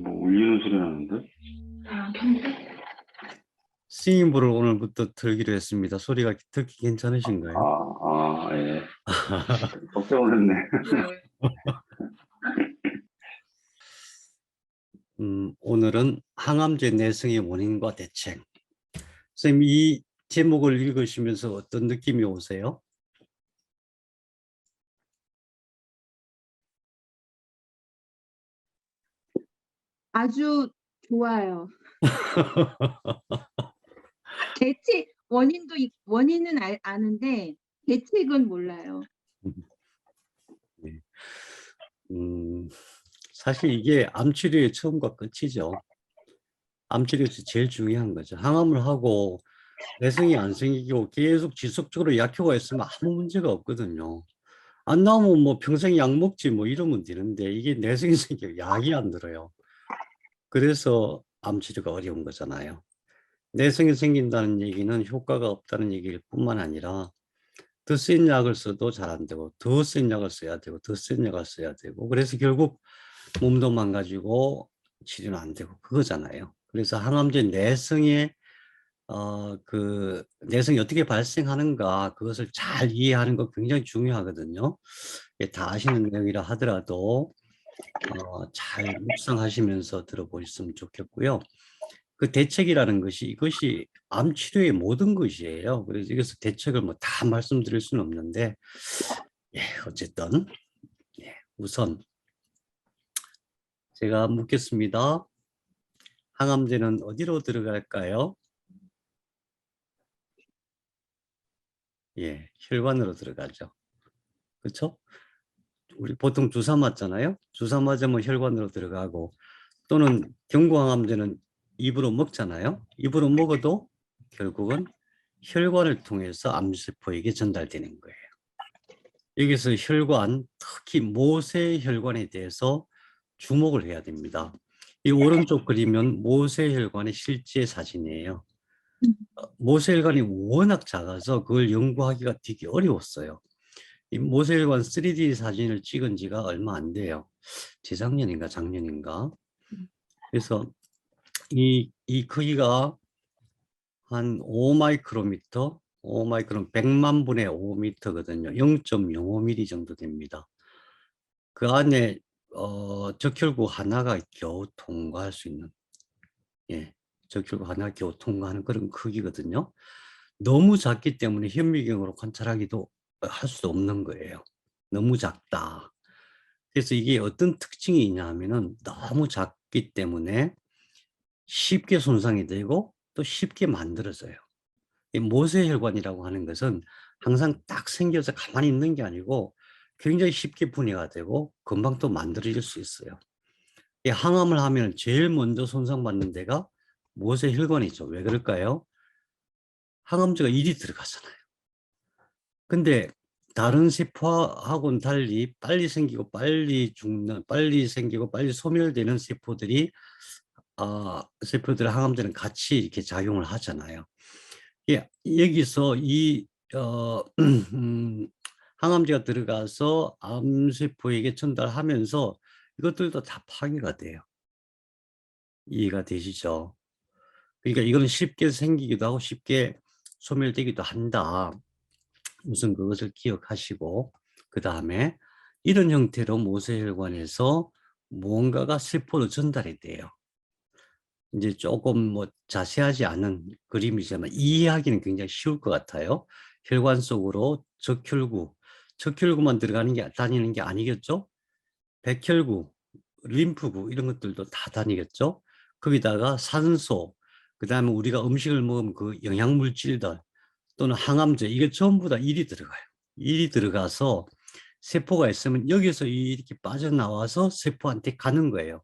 뭐 울리는 소리 나는데? 싱잉볼을 오늘부터 들기로 했습니다. 소리가 듣기 괜찮으신가요? 예. 걱정을 했네. 오늘은 항암제 내성의 원인과 대책. 선생님, 이 제목을 읽으시면서 어떤 느낌이 오세요? 아주 좋아요. 대책 원인은 아는데 대책은 몰라요. 네. 사실 이게 암 치료의 처음과 끝이죠. 암 치료에서 제일 중요한 거죠. 항암을 하고 내성이 안 생기고 계속 지속적으로 약효가 있으면 아무 문제가 없거든요. 안 나오면 뭐 평생 약 먹지 뭐 이러면 되는데 이게 내성이 생기고 약이 안 들어요. 그래서 암 치료가 어려운 거잖아요. 내성이 생긴다는 얘기는 효과가 없다는 얘기일 뿐만 아니라 더 센 약을 써도 잘 안 되고 더 센 약을 써야 되고 더 센 약을 써야 되고 그래서 결국 몸도 망가지고 치료는 안 되고 그거잖아요. 그래서 항암제 내성의 그 내성이 어떻게 발생하는가 그것을 잘 이해하는 거 굉장히 중요하거든요. 다 아시는 내용이라 하더라도 잘 묵상하시면서 들어보셨으면 좋겠고요. 그 대책이라는 것이 이것이 암 치료의 모든 것이에요. 그래서 이것을 대책을 뭐 다 말씀드릴 수는 없는데 어쨌든 우선 제가 묻겠습니다. 항암제는 어디로 들어갈까요? 혈관으로 들어가죠. 그렇죠? 우리 보통 주사 맞잖아요. 주사 맞으면 혈관으로 들어가고 또는 경구항암제는 입으로 먹잖아요. 입으로 먹어도 결국은 혈관을 통해서 암세포에게 전달되는 거예요. 여기서 혈관, 특히 모세혈관에 대해서 주목을 해야 됩니다. 이 오른쪽 그림은 모세혈관의 실제 사진이에요. 모세혈관이 워낙 작아서 그걸 연구하기가 되게 어려웠어요. 이 모세혈관 3D 사진을 찍은 지가 얼마 안 돼요. 재작년인가 작년인가. 그래서 이 크기가 한 5마이크로미터, 5마이크론 100만 분의 5미터거든요. 0.05mm 정도 됩니다. 그 안에 적혈구 하나가 겨우 통과할 수 있는 적혈구 하나 겨우 통과하는 그런 크기거든요. 너무 작기 때문에 현미경으로 관찰하기도 할 수 없는 거예요. 너무 작다. 그래서 이게 어떤 특징이 있냐 하면은 너무 작기 때문에 쉽게 손상이 되고 또 쉽게 만들어져요. 이 모세혈관이라고 하는 것은 항상 딱 생겨서 가만히 있는 게 아니고 굉장히 쉽게 분해가 되고 금방 또 만들어질 수 있어요. 이 항암을 하면 제일 먼저 손상받는 데가 모세혈관이죠. 왜 그럴까요? 항암제가 일이 들어가잖아요. 근데 다른 세포하고는 달리 빨리 생기고 빨리 죽는, 빨리 생기고 빨리 소멸되는 세포들이 세포들의 항암제는 같이 이렇게 작용을 하잖아요. 여기서 이 항암제가 들어가서 암세포에게 전달하면서 이것들도 다 파괴가 돼요. 이해가 되시죠? 그러니까 이거는 쉽게 생기기도 하고 쉽게 소멸되기도 한다. 우선 그것을 기억하시고 그 다음에 이런 형태로 모세혈관에서 무언가가 세포로 전달이 돼요. 이제 조금 뭐 자세하지 않은 그림이지만 이해하기는 굉장히 쉬울 것 같아요. 혈관 속으로 적혈구만 들어가는 게 다니는 게 아니겠죠? 백혈구, 림프구 이런 것들도 다 다니겠죠? 거기다가 산소, 그 다음에 우리가 음식을 먹으면 그 영양물질들 또는 항암제 이게 전부 다 일이 들어가요. 일이 들어가서 세포가 있으면 여기서 이렇게 빠져나와서 세포한테 가는 거예요.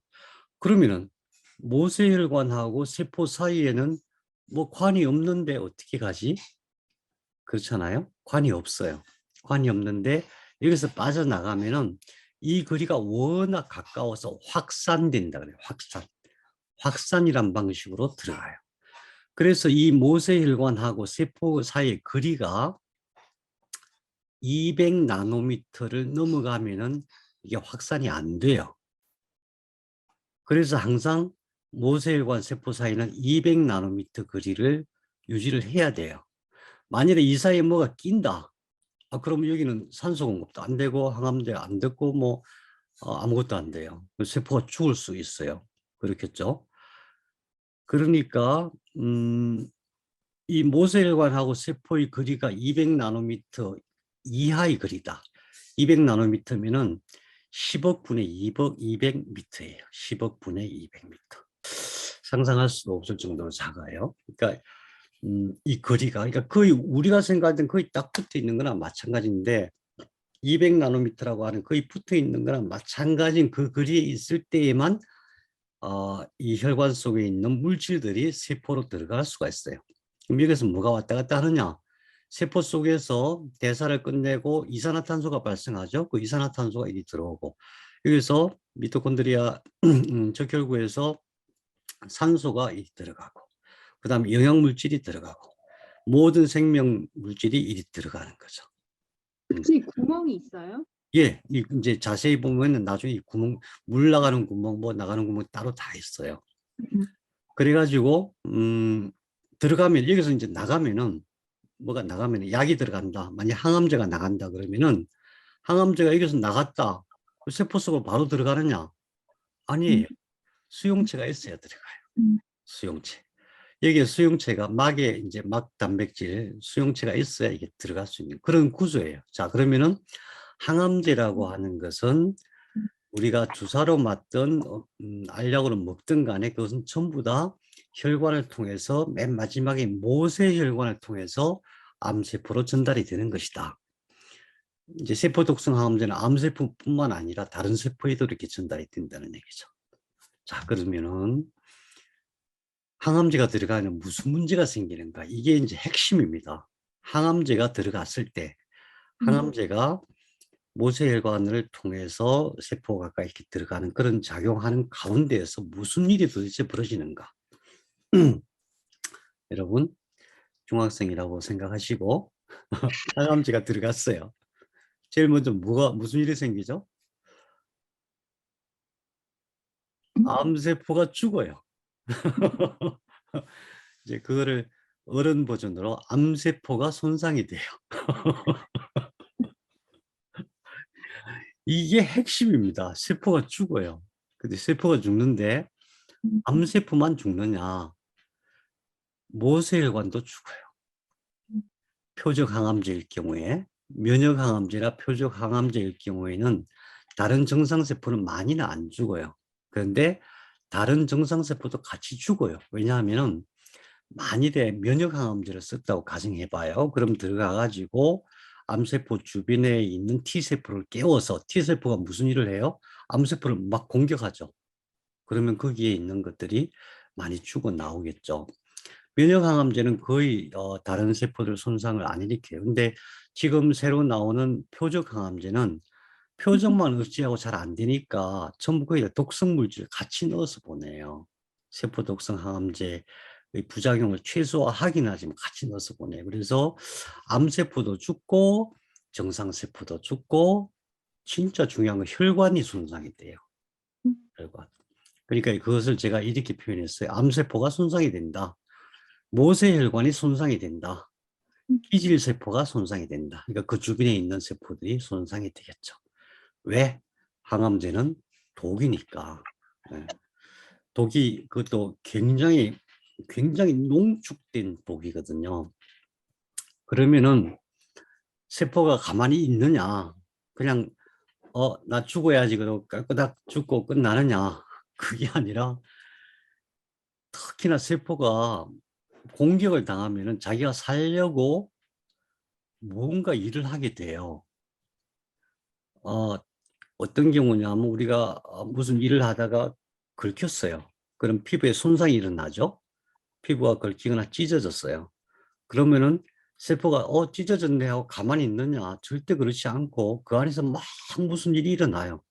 그러면은 모세혈관하고 세포 사이에는 뭐 관이 없는데 어떻게 가지? 그렇잖아요. 관이 없어요. 관이 없는데 여기서 빠져나가면은 이 거리가 워낙 가까워서 확산된다 그래요. 확산이란 방식으로 들어가요. 그래서 이 모세혈관하고 세포 사이의 거리가 200 나노미터를 넘어가면은 이게 확산이 안 돼요. 그래서 항상 모세혈관 세포 사이는 200 나노미터 거리를 유지를 해야 돼요. 만일에 이 사이에 뭐가 낀다. 그러면 여기는 산소 공급도 안 되고 항암제 안 듣고 뭐 아무것도 안 돼요. 세포가 죽을 수 있어요. 그렇겠죠? 그러니까 이 모세혈관하고 세포의 거리가 200 나노미터 이하의 거리다. 200 나노미터면은 10억 분의 200미터예요. 10억 분의 200미터. 상상할 수도 없을 정도로 작아요. 그러니까 이 거리가 그러니까 거의 우리가 생각하던 거의 딱 붙어 있는 거나 마찬가지인데 200 나노미터라고 하는 거의 붙어 있는 거랑 마찬가지인 그 거리에 있을 때에만 이 혈관 속에 있는 물질들이 세포로 들어갈 수가 있어요. 그럼 여기서 뭐가 왔다 갔다 하느냐? 세포 속에서 대사를 끝내고 이산화탄소가 발생하죠. 그 이산화탄소가 이리 들어오고 여기서 미토콘드리아 적혈구에서 산소가 이리 들어가고 그 다음에 영양물질이 들어가고 모든 생명 물질이 이리 들어가는 거죠. 혹시 구멍이 있어요? 예, 이제 자세히 보면은 나중에 이 구멍, 물 나가는 구멍, 뭐 나가는 구멍 따로 다 있어요. 그래가지고, 들어가면, 여기서 이제 나가면은, 뭐가 나가면 약이 들어간다. 만약 항암제가 나간다 그러면은, 항암제가 여기서 나갔다. 그 세포 속으로 바로 들어가느냐? 아니에요. 수용체가 있어야 들어가요. 수용체. 여기에 수용체가 막에 이제 막 단백질 수용체가 있어야 이게 들어갈 수 있는 그런 구조예요. 자, 그러면은 항암제라고 하는 것은 우리가 주사로 맞든 알약으로 먹든 간에 그것은 전부 다 혈관을 통해서 맨 마지막에 모세혈관을 통해서 암세포로 전달이 되는 것이다. 이제 세포독성 항암제는 암세포뿐만 아니라 다른 세포에도 이렇게 전달이 된다는 얘기죠. 자, 그러면은 항암제가 들어가면 무슨 문제가 생기는가? 이게 이제 핵심입니다. 항암제가 들어갔을 때 항암제가 모세혈관을 통해서 세포가 가까이 이렇게 들어가는 그런 작용하는 가운데에서 무슨 일이 도대체 벌어지는가? 여러분 중학생이라고 생각하시고 항암제가 들어갔어요. 제일 먼저 무슨 일이 생기죠? 암세포가 죽어요. 이제 그거를 어른 버전으로 암세포가 손상이 돼요. 이게 핵심입니다. 세포가 죽어요. 근데 세포가 죽는데 암세포만 죽느냐? 모세혈관도 죽어요. 표적 항암제일 경우에 면역 항암제나 표적 항암제일 경우에는 다른 정상세포는 많이는 안 죽어요. 그런데 다른 정상세포도 같이 죽어요. 왜냐하면 만일에 면역 항암제를 썼다고 가정해봐요. 그럼 들어가가지고 암세포 주변에 있는 T세포를 깨워서 T세포가 무슨 일을 해요? 암세포를 막 공격하죠. 그러면 거기에 있는 것들이 많이 죽어 나오겠죠. 면역항암제는 거의 다른 세포들 손상을 안 일으켜요. 근데 지금 새로 나오는 표적항암제는 표적만 의지하고 잘 안 되니까 전부 거의 다 독성 물질을 같이 넣어서 보내요. 세포 독성 항암제의 부작용을 최소화하긴 하지만 같이 넣어서 보내요. 그래서 암세포도 죽고 정상세포도 죽고 진짜 중요한 건 혈관이 손상이 돼요. 혈관. 그러니까 그것을 제가 이렇게 표현했어요. 암세포가 손상이 된다. 모세혈관이 손상이 된다. 기질세포가 손상이 된다. 그러니까 그 주변에 있는 세포들이 손상이 되겠죠. 왜? 항암제는 독이니까. 네. 독이 그것도 굉장히 농축된 독이거든요. 그러면은 세포가 가만히 있느냐? 그냥 나 죽어야지 그러고 깔끔딱 죽고 끝나느냐? 그게 아니라 특히나 세포가 공격을 당하면은 자기가 살려고 뭔가 일을 하게 돼요. 어떤 경우냐면 우리가 무슨 일을 하다가 긁혔어요. 그럼 피부에 손상이 일어나죠. 피부가 긁히거나 찢어졌어요. 그러면은 세포가 찢어졌네 하고 가만히 있느냐? 절대 그렇지 않고 그 안에서 막 무슨 일이 일어나요.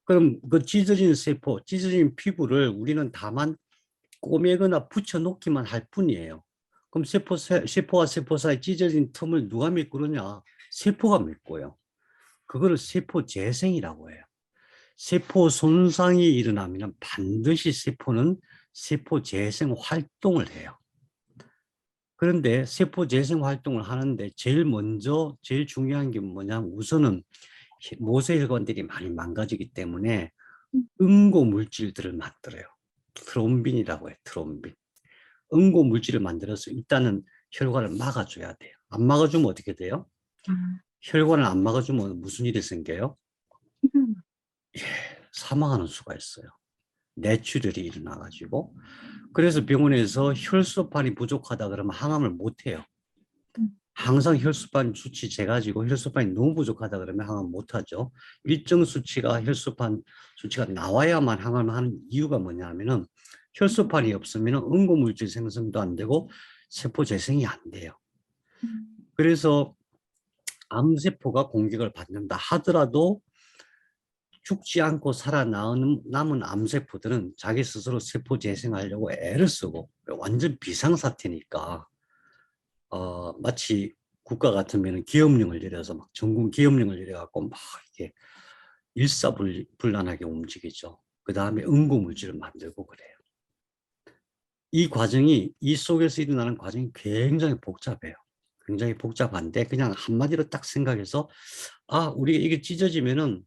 그럼 그 찢어진 세포, 찢어진 피부를 우리는 다만 꼬매거나 붙여놓기만 할 뿐이에요. 그럼 세포와 세포 사이 찢어진 틈을 누가 메꾸느냐? 세포가 메꿔요. 그거를 세포 재생이라고 해요. 세포 손상이 일어나면 반드시 세포는 세포 재생 활동을 해요. 그런데 세포 재생 활동을 하는데 제일 중요한 게 뭐냐면 우선은 모세혈관들이 많이 망가지기 때문에 응고 물질들을 만들어요. 트롬빈이라고 해요. 트롬빈. 응고 물질을 만들어서 일단은 혈관을 막아줘야 돼요. 안 막아주면 어떻게 돼요? 혈관을 안 막아주면 무슨 일이 생겨요? 사망하는 수가 있어요. 뇌출혈이 일어나가지고. 그래서 병원에서 혈소판이 부족하다 그러면 항암을 못 해요. 항상 혈소판 수치 재가지고 혈소판이 너무 부족하다 그러면 항암 못 하죠. 일정 수치가 혈소판 수치가 나와야만 항암을 하는 이유가 뭐냐면은 혈소판이 없으면 응고물질 생성도 안 되고 세포 재생이 안 돼요. 그래서 암세포가 공격을 받는다 하더라도 죽지 않고 살아남은 암세포들은 자기 스스로 세포 재생하려고 애를 쓰고 완전 비상사태니까 마치 국가 같으면 기업령을 내려서 막 전국 기업령을 내려갖고 막 이렇게 일사불란하게 움직이죠. 그 다음에 응고물질을 만들고 그래요. 이 속에서 일어나는 과정이 굉장히 복잡해요. 굉장히 복잡한데 그냥 한마디로 딱 생각해서 우리가 이게 찢어지면은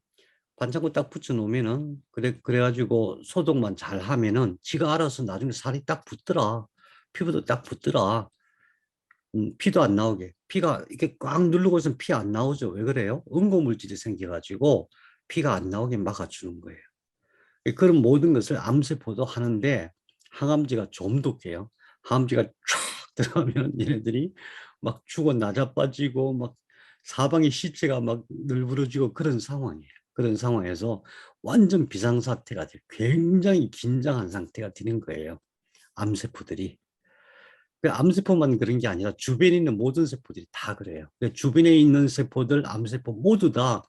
반창고 딱 붙여놓으면은 그래가지고 소독만 잘 하면은 지가 알아서 나중에 살이 딱 붙더라. 피부도 딱 붙더라. 피도 안 나오게. 피가 이렇게 꽉 누르고 있으면 피 안 나오죠. 왜 그래요? 응고물질이 생겨가지고 피가 안 나오게 막아주는 거예요. 그런 모든 것을 암세포도 하는데 항암제가 좀 독해요. 항암제가 쫙 들어가면 얘네들이 막 죽어 나자빠지고 막 사방에 시체가 막 널브러지고 그런 상황이에요. 그런 상황에서 완전 비상사태가 돼요. 굉장히 긴장한 상태가 되는 거예요. 암세포들이. 암세포만 그런 게 아니라 주변에 있는 모든 세포들이 다 그래요. 주변에 있는 세포들, 암세포 모두 다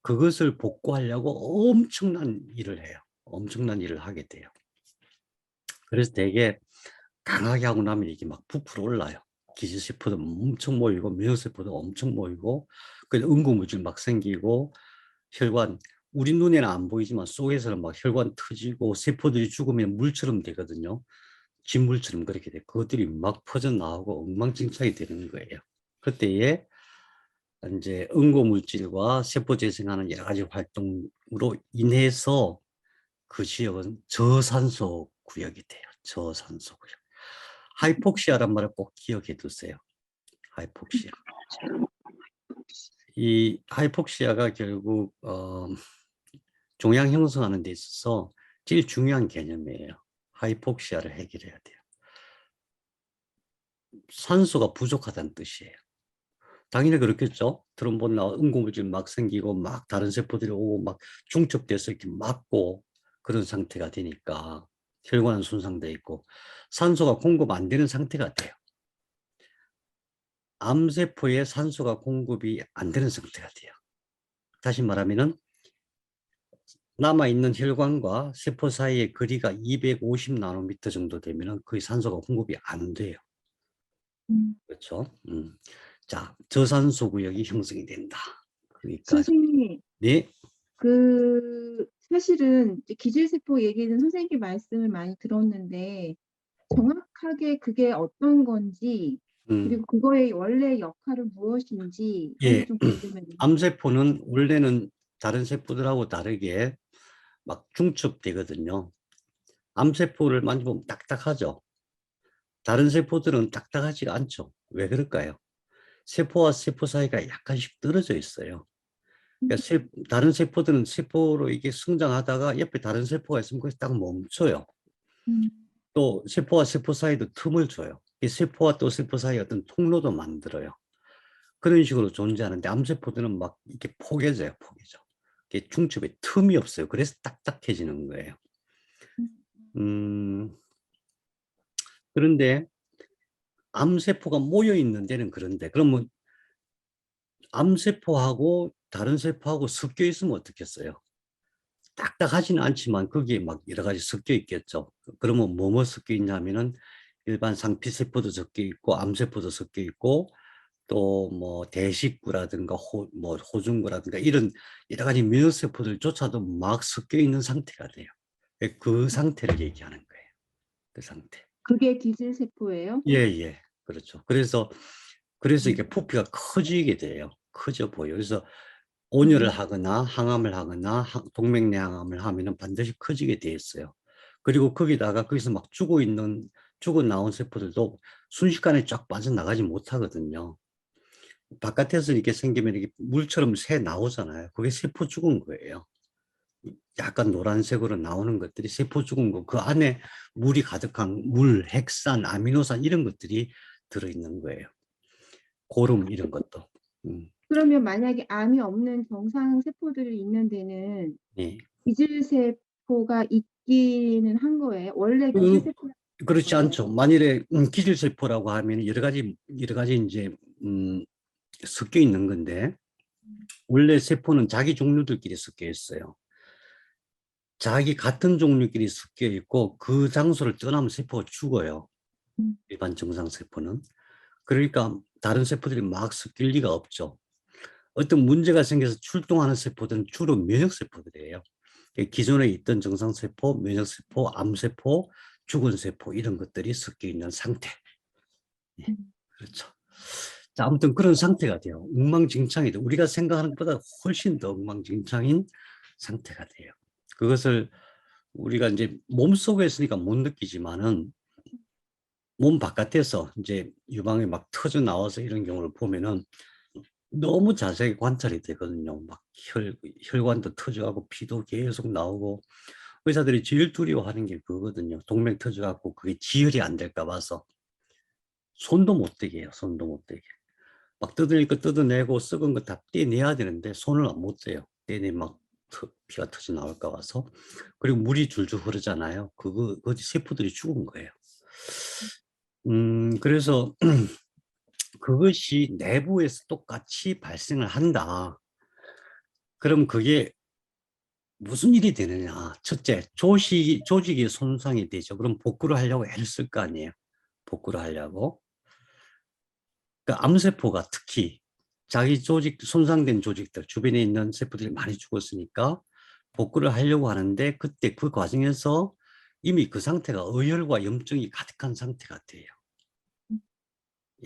그것을 복구하려고 엄청난 일을 해요. 엄청난 일을 하게 돼요. 그래서 되게 강하게 하고 나면 이게 막 부풀어 올라요. 기저세포도 엄청 모이고 면역세포도 엄청 모이고 응고물질 막 생기고 혈관 우리 눈에는 안 보이지만 속에서는 막 혈관 터지고 세포들이 죽으면 물처럼 되거든요. 진물처럼 그렇게 돼. 그것들이 막 퍼져나오고 엉망진창이 되는 거예요. 그때에 이제 응고물질과 세포 재생하는 여러 가지 활동으로 인해서 그 지역은 저산소 구역이 돼요. 저산소 구역. 하이폭시아란 말을 꼭 기억해 두세요. 하이폭시아. 이 하이폭시아가 결국 종양 형성하는 데 있어서 제일 중요한 개념이에요. 하이폭시아를 해결해야 돼요. 산소가 부족하다는 뜻이에요. 당연히 그렇겠죠. 트롬본 나와 응고물질 막 생기고 막 다른 세포들이 오고 막 중첩돼서 이렇게 막고 그런 상태가 되니까 혈관은 손상돼 있고 산소가 공급 안 되는 상태가 돼요. 암세포에 산소가 공급이 안 되는 상태가 돼요. 다시 말하면은 남아있는 혈관과 세포 사이의 거리가 250 나노미터 정도 되면은 거의 산소가 공급이 안 돼요. 그렇죠? 자, 저산소 구역이 형성이 된다. 그러니까 선생님, 네. 사실은 이제 기질세포 얘기는 선생님 말씀을 많이 들었는데 정확하게 그게 어떤 건지 그리고 그거의 원래 역할은 무엇인지 그런 예. 게 좀 궁금해요. 암세포는 원래는 다른 세포들하고 다르게 막 중첩되거든요. 암세포를 만져보면 딱딱하죠. 다른 세포들은 딱딱하지가 않죠. 왜 그럴까요? 세포와 세포 사이가 약간씩 떨어져 있어요. 그러니까 다른 세포들은 세포로 이게 성장하다가 옆에 다른 세포가 있으면 거기서 딱 멈춰요. 또 세포와 세포 사이도 틈을 줘요. 이 세포와 또 세포 사이에 어떤 통로도 만들어요. 그런 식으로 존재하는데 암세포들은 막 이렇게 포개져요. 이게 중첩에 틈이 없어요. 그래서 딱딱해지는 거예요. 그런데 암세포가 모여 있는 데는 그런데 그러면 암세포하고 다른 세포하고 섞여 있으면 어떻겠어요? 딱딱하지는 않지만 거기에 막 여러 가지 섞여 있겠죠. 그러면 뭐뭐 섞여 있냐면은 일반 상피세포도 섞여 있고 암세포도 섞여 있고 또 뭐 대식구라든가 뭐 호중구라든가 이런 여러 가지 면역세포들조차도 막 섞여 있는 상태가 돼요. 그 상태를 얘기하는 거예요. 그 상태. 그게 기질세포예요? 예, 예. 그렇죠. 그래서 이게 부피가 커지게 돼요. 커져 보여요. 그래서 온열을 하거나 항암을 하거나 동맥내항암을 하면은 반드시 커지게 돼 있어요. 그리고 거기서 막 죽어 나온 세포들도 순식간에 쫙 빠져나가지 못하거든요. 바깥에서 이렇게 생기면 이렇게 물처럼 새 나오잖아요. 그게 세포 죽은 거예요. 약간 노란색으로 나오는 것들이 세포 죽은 거. 그 안에 물이 가득한 물, 핵산, 아미노산 이런 것들이 들어있는 거예요. 고름 이런 것도. 그러면 만약에 암이 없는 정상 세포들이 있는 데는 예. 기질세포가 있기는 한 거예요? 원래 그, 기질세포가 그렇지 않죠. 만일에 기질세포라고 하면 여러 가지 이제 섞여 있는 건데 원래 세포는 자기 종류들끼리 섞여 있어요. 자기 같은 종류끼리 섞여 있고 그 장소를 떠나면 세포가 죽어요. 일반 정상 세포는. 그러니까 다른 세포들이 막 섞일 리가 없죠. 어떤 문제가 생겨서 출동하는 세포들은 주로 면역세포들이에요. 기존에 있던 정상세포, 면역세포, 암세포, 죽은 세포 이런 것들이 섞여 있는 상태. 예, 그렇죠. 자, 아무튼 그런 상태가 돼요. 엉망진창이 돼. 우리가 생각하는 것보다 훨씬 더 엉망진창인 상태가 돼요. 그것을 우리가 이제 몸속에 있으니까 못 느끼지만은 몸 바깥에서 이제 유방이 막 터져 나와서 이런 경우를 보면은 너무 자세히 관찰이 되거든요. 막 혈관도 터져가고 피도 계속 나오고 의사들이 제일 두려워하는 게 그거거든요. 동맥 터져갖고 그게 지혈이 안 될까 봐서 손도 못 대게 해요. 손도 못 대게. 막 뜯을 거 뜯어내고 썩은 거 다 떼내야 되는데 손을 못 대요. 떼내 막 피가 터져 나올까 봐서. 그리고 물이 줄줄 흐르잖아요. 그 세포들이 죽은 거예요. 그래서 그것이 내부에서 똑같이 발생을 한다. 그럼 그게 무슨 일이 되느냐. 첫째, 조직이 손상이 되죠. 그럼 복구를 하려고 애를 쓸 거 아니에요. 복구를 하려고. 그러니까 암세포가 특히 자기 조직, 손상된 조직들, 주변에 있는 세포들이 많이 죽었으니까 복구를 하려고 하는데 그때 그 과정에서 이미 그 상태가 어혈과 염증이 가득한 상태가 돼요.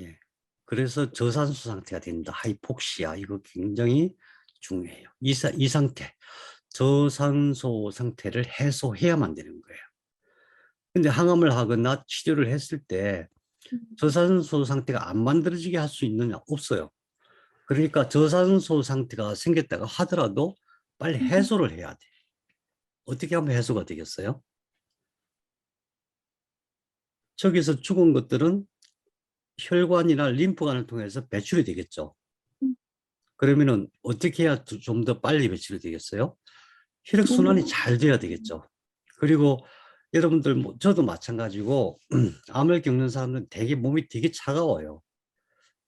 예. 그래서 저산소 상태가 된다. 하이폭시아. 이거 굉장히 중요해요. 이 상태. 저산소 상태를 해소해야만 되는 거예요. 근데 항암을 하거나 치료를 했을 때 저산소 상태가 안 만들어지게 할 수 있느냐? 없어요. 그러니까 저산소 상태가 생겼다가 하더라도 빨리 해소를 해야 돼. 어떻게 하면 해소가 되겠어요? 저기서 죽은 것들은 혈관이나 림프관을 통해서 배출이 되겠죠. 그러면은 어떻게 해야 좀 더 빨리 배출이 되겠어요? 혈액순환이 잘 돼야 되겠죠. 그리고 여러분들, 저도 마찬가지고, 암을 겪는 사람들은 되게 몸이 되게 차가워요.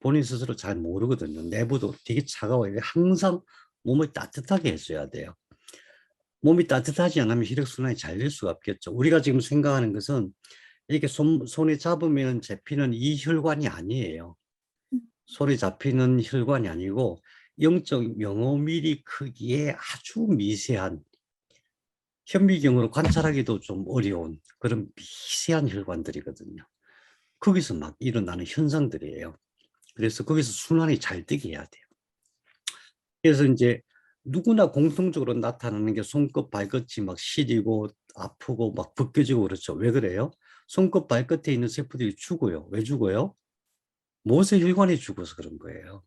본인 스스로 잘 모르거든요. 내부도 되게 차가워요. 항상 몸을 따뜻하게 해줘야 돼요. 몸이 따뜻하지 않으면 혈액순환이 잘 될 수가 없겠죠. 우리가 지금 생각하는 것은 이렇게 손에 잡으면 잡히는 이 혈관이 아니에요. 손에 잡히는 혈관이 아니고 0.05mm 크기의 아주 미세한, 현미경으로 관찰하기도 좀 어려운 그런 미세한 혈관들이거든요. 거기서 막 일어나는 현상들이에요. 그래서 거기서 순환이 잘 되게 해야 돼요. 그래서 이제 누구나 공통적으로 나타나는 게 손끝 발끝이 막 시리고 아프고 막 벗겨지고 그렇죠. 왜 그래요? 손끝 발끝에 있는 세포들이 죽어요. 왜 죽어요? 모세혈관이 죽어서 그런 거예요.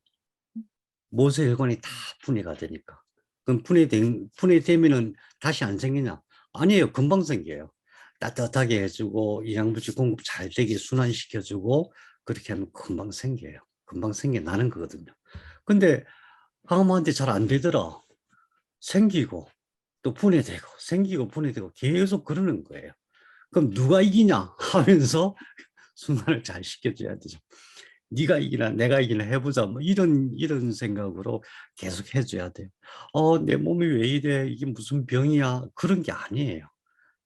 모세혈관이 다 분해가 되니까. 그럼 분해되면은 다시 안 생기냐? 아니에요. 금방 생겨요. 따뜻하게 해주고 영양분질 공급 잘 되게 순환시켜주고 그렇게 하면 금방 생겨요. 금방 생겨나는 거거든요. 근데 항암한테 잘 안 되더라. 생기고 또 분해되고 생기고 분해되고 계속 그러는 거예요. 그럼 누가 이기냐 하면서 순환을 잘 시켜줘야 되죠. 네가 이기나 내가 이기나 해보자. 뭐 이런 생각으로 계속 해줘야 돼요. 내 몸이 왜 이래? 이게 무슨 병이야? 그런 게 아니에요.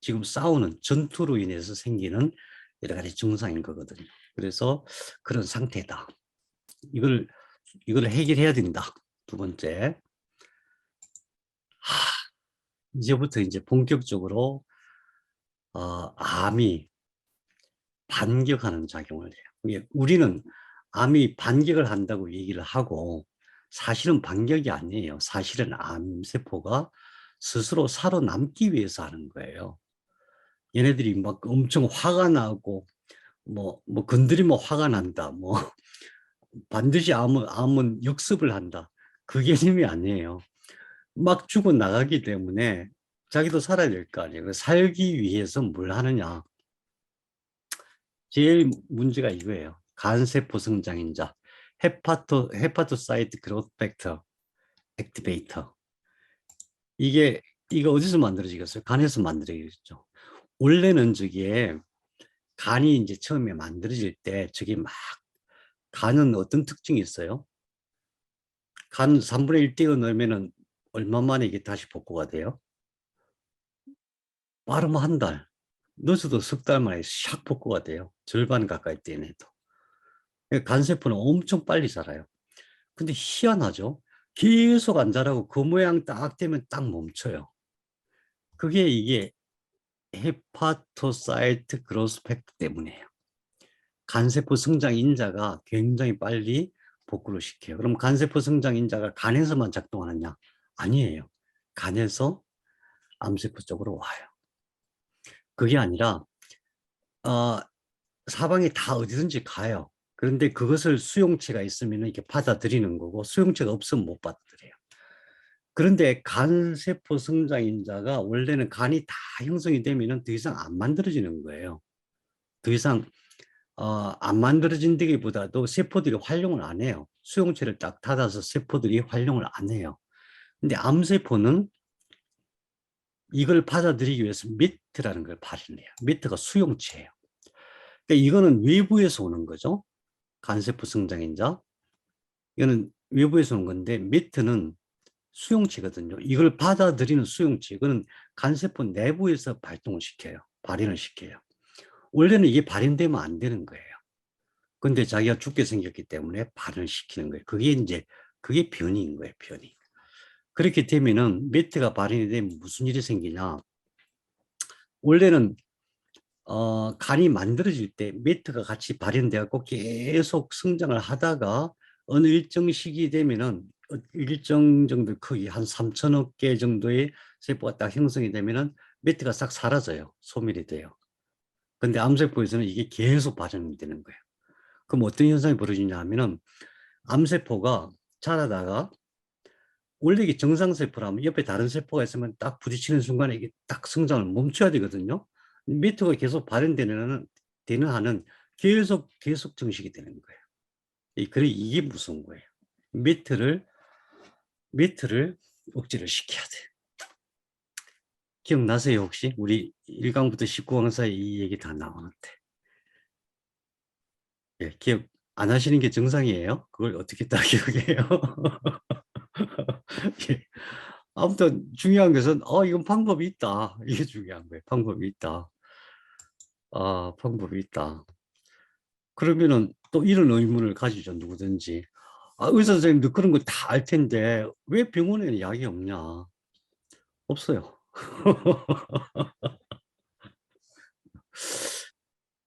지금 싸우는 전투로 인해서 생기는 여러 가지 증상인 거거든요. 그래서 그런 상태다. 이걸 해결해야 된다. 두 번째, 이제부터 이제 본격적으로 암이 반격하는 작용을 해요. 이게 우리는 암이 반격을 한다고 얘기를 하고 사실은 반격이 아니에요. 사실은 암세포가 스스로 살아남기 위해서 하는 거예요. 얘네들이 막 엄청 화가 나고 뭐 건드리면 화가 난다. 뭐 반드시 암은 역습을 한다. 그 개념이 아니에요. 막 죽어나가기 때문에 자기도 살아야 될 거 아니에요. 살기 위해서 뭘 하느냐. 제일 문제가 이거예요. 간세포 성장인자, 헤파토사이트 그로스 팩터 액티베이터. 이거 어디서 만들어지겠어요? 간에서 만들어지겠죠. 원래는 저기에 간이 이제 처음에 만들어질 때 저게 막 간은 어떤 특징이 있어요? 간 3분의 1 띄어 넣으면은 얼마 만에 이게 다시 복구가 돼요? 빠르면 한 달, 늦어도 석 달 만에 샥 복구가 돼요. 절반 가까이 떼내도. 간세포는 엄청 빨리 자라요. 근데 희한하죠? 계속 안 자라고 그 모양 딱 되면 딱 멈춰요. 그게 이게 헤파토사이트 그로스 팩터 때문이에요. 간세포 성장 인자가 굉장히 빨리 복구를 시켜요. 그럼 간세포 성장 인자가 간에서만 작동하느냐? 아니에요. 간에서 암세포 쪽으로 와요. 그게 아니라 사방에 다 어디든지 가요. 그런데 그것을 수용체가 있으면 이렇게 받아들이는 거고 수용체가 없으면 못 받아들여요. 그런데 간세포 성장인자가 원래는 간이 다 형성이 되면 더 이상 안 만들어지는 거예요. 더 이상 안 만들어진다기보다도 세포들이 활용을 안 해요. 수용체를 딱 닫아서 세포들이 활용을 안 해요. 근데 암세포는 이걸 받아들이기 위해서 미트라는 걸 발현해요. 미트가 수용체예요. 그러니까 이거는 외부에서 오는 거죠. 간세포 성장인자. 이거는 외부에서 오는 건데 미트는 수용체거든요. 이걸 받아들이는 수용체. 이거는 간세포 내부에서 발동을 시켜요. 발현을 시켜요. 원래는 이게 발현되면 안 되는 거예요. 근데 자기가 죽게 생겼기 때문에 발현을 시키는 거예요. 그게 변이인 거예요. 변이. 그렇게 되면은 미트가 발현이 되면 무슨 일이 생기냐. 원래는 간이 만들어질 때 미트가 같이 발현되고 계속 성장을 하다가 어느 일정 시기 되면은 일정 정도 크기 한 3천억 개 정도의 세포가 딱 형성이 되면은 미트가 싹 사라져요. 소멸이 돼요. 근데 암세포에서는 이게 계속 발현이 되는 거예요. 그럼 어떤 현상이 벌어지냐 하면은 암세포가 자라다가 원래 이게 정상세포라면 옆에 다른 세포가 있으면 딱 부딪히는 순간에 이게 딱 성장을 멈춰야 되거든요. 미트가 계속 발현되는 한은 계속 증식이 되는 거예요. 이게 무서운 거예요. 미트를 억제를 시켜야 돼. 기억나세요 혹시? 우리 1강부터 19강 사이 이 얘기 다 나오는데. 예, 기억 안 하시는 게 정상이에요. 그걸 어떻게 다 기억해요? 예. 아무튼 중요한 것은 이건 방법이 있다. 이게 중요한 거예요. 방법이 있다. 방법이 있다. 그러면은 또 이런 의문을 가지죠. 누구든지. 의사 선생님도 그런 거 다 알 텐데 왜 병원에는 약이 없냐? 없어요.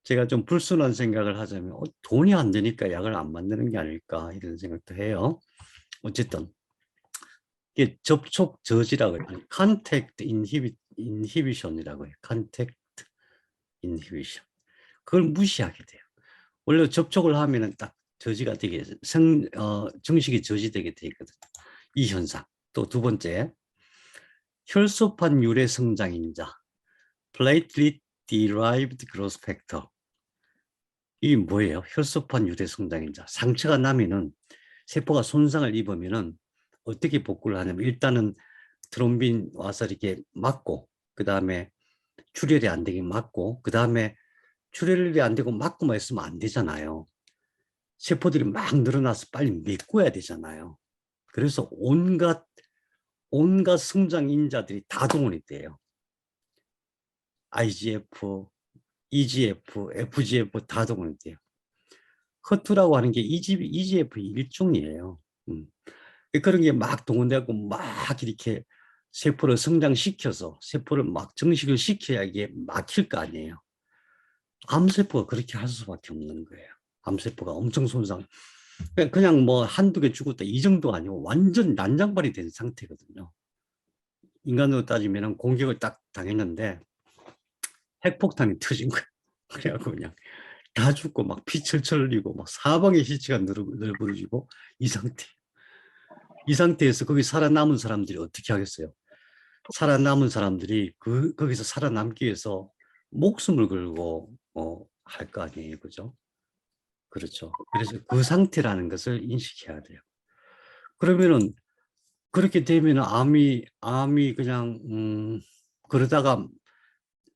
제가 좀 불순한 생각을 하자면 돈이 안 되니까 약을 안 만드는 게 아닐까 이런 생각도 해요. 어쨌든 이게 접촉 저지라고 해요. 컨택트 인히비션이라고 해요. 컨택트 인히비션. 그걸 무시하게 돼요. 원래 접촉을 하면은 딱 저지가 되게 정식이 저지되게 돼 있거든요. 이 현상. 또 두 번째, 혈소판 유래 성장인자, platelet derived growth factor. 이게 뭐예요? 혈소판 유래 성장인자. 상처가 나면은 세포가 손상을 입으면은 어떻게 복구를 하냐면 일단은 트롬빈 와서 이렇게 막고 그 다음에 출혈이 안 되게 막고 그 다음에 출혈이 안 되고 막고만 있으면 안 되잖아요. 세포들이 막 늘어나서 빨리 메꿔야 되잖아요. 그래서 온갖 성장 인자들이 다 동원이 돼요. IGF, EGF, FGF 다 동원이 돼요. 허투라고 하는 게 EGF 일종이에요. 그런 게 막 동원되고 막 이렇게 세포를 성장시켜서 세포를 막 정식을 시켜야 이게 막힐 거 아니에요. 암세포가 그렇게 할 수밖에 없는 거예요. 암세포가 엄청 손상. 그냥 뭐 한두 개 죽었다 이 정도 아니고 완전 난장발이 된 상태거든요. 인간으로 따지면 공격을 딱 당했는데 핵폭탄이 터진 거예요. 그래갖고 그냥 다 죽고 막 피 철철 흘리고 막 사방에 시체가 널브러지고 이 상태. 이 상태에서 거기 살아남은 사람들이 어떻게 하겠어요? 살아남은 사람들이 거기서 살아남기 위해서 목숨을 걸고 할 거 아니에요, 그죠? 그렇죠. 그래서 그 상태라는 것을 인식해야 돼요. 그러면은 그렇게 되면 암이 그냥 그러다가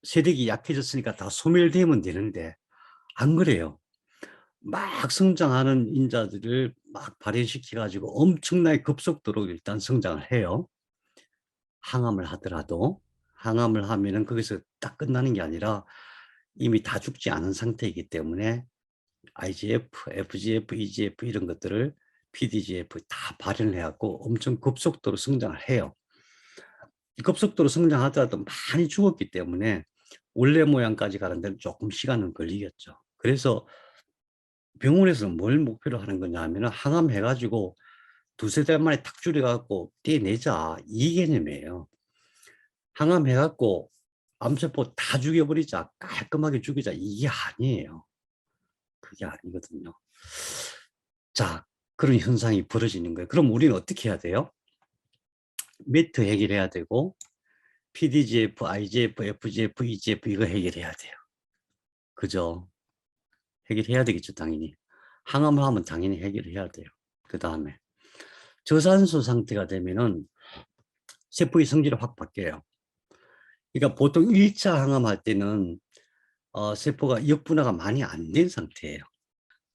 세력이 약해졌으니까 다 소멸되면 되는데 안 그래요. 막 성장하는 인자들을 막 발현시켜 가지고 엄청나게 급속도로 일단 성장을 해요. 항암을 하더라도 항암을 하면은 거기서 딱 끝나는 게 아니라 이미 다 죽지 않은 상태이기 때문에 IGF, FGF, EGF 이런 것들을 PDGF 다 발현을 해갖고 엄청 급속도로 성장을 해요. 급속도로 성장하더라도 많이 죽었기 때문에 원래 모양까지 가는 데는 조금 시간은 걸리겠죠. 그래서 병원에서는 뭘 목표로 하는 거냐 하면 항암해가지고 두세 달 만에 탁 줄여갖고 떼내자 이 개념이에요. 항암해갖고 암세포 다 죽여버리자 깔끔하게 죽이자 이게 아니에요. 그게 아니거든요. 자, 그런 현상이 벌어지는 거예요. 그럼 우리는 어떻게 해야 돼요? 매트 해결해야 되고 PDGF, IGF, FGF, EGF 이거 해결해야 돼요. 그죠? 해결해야 되겠죠, 당연히. 항암을 하면 당연히 해결해야 돼요. 그 다음에 저산소 상태가 되면은 세포의 성질이 확 바뀌어요. 그러니까 보통 1차 항암할 때는 세포가 역분화가 많이 안 된 상태예요.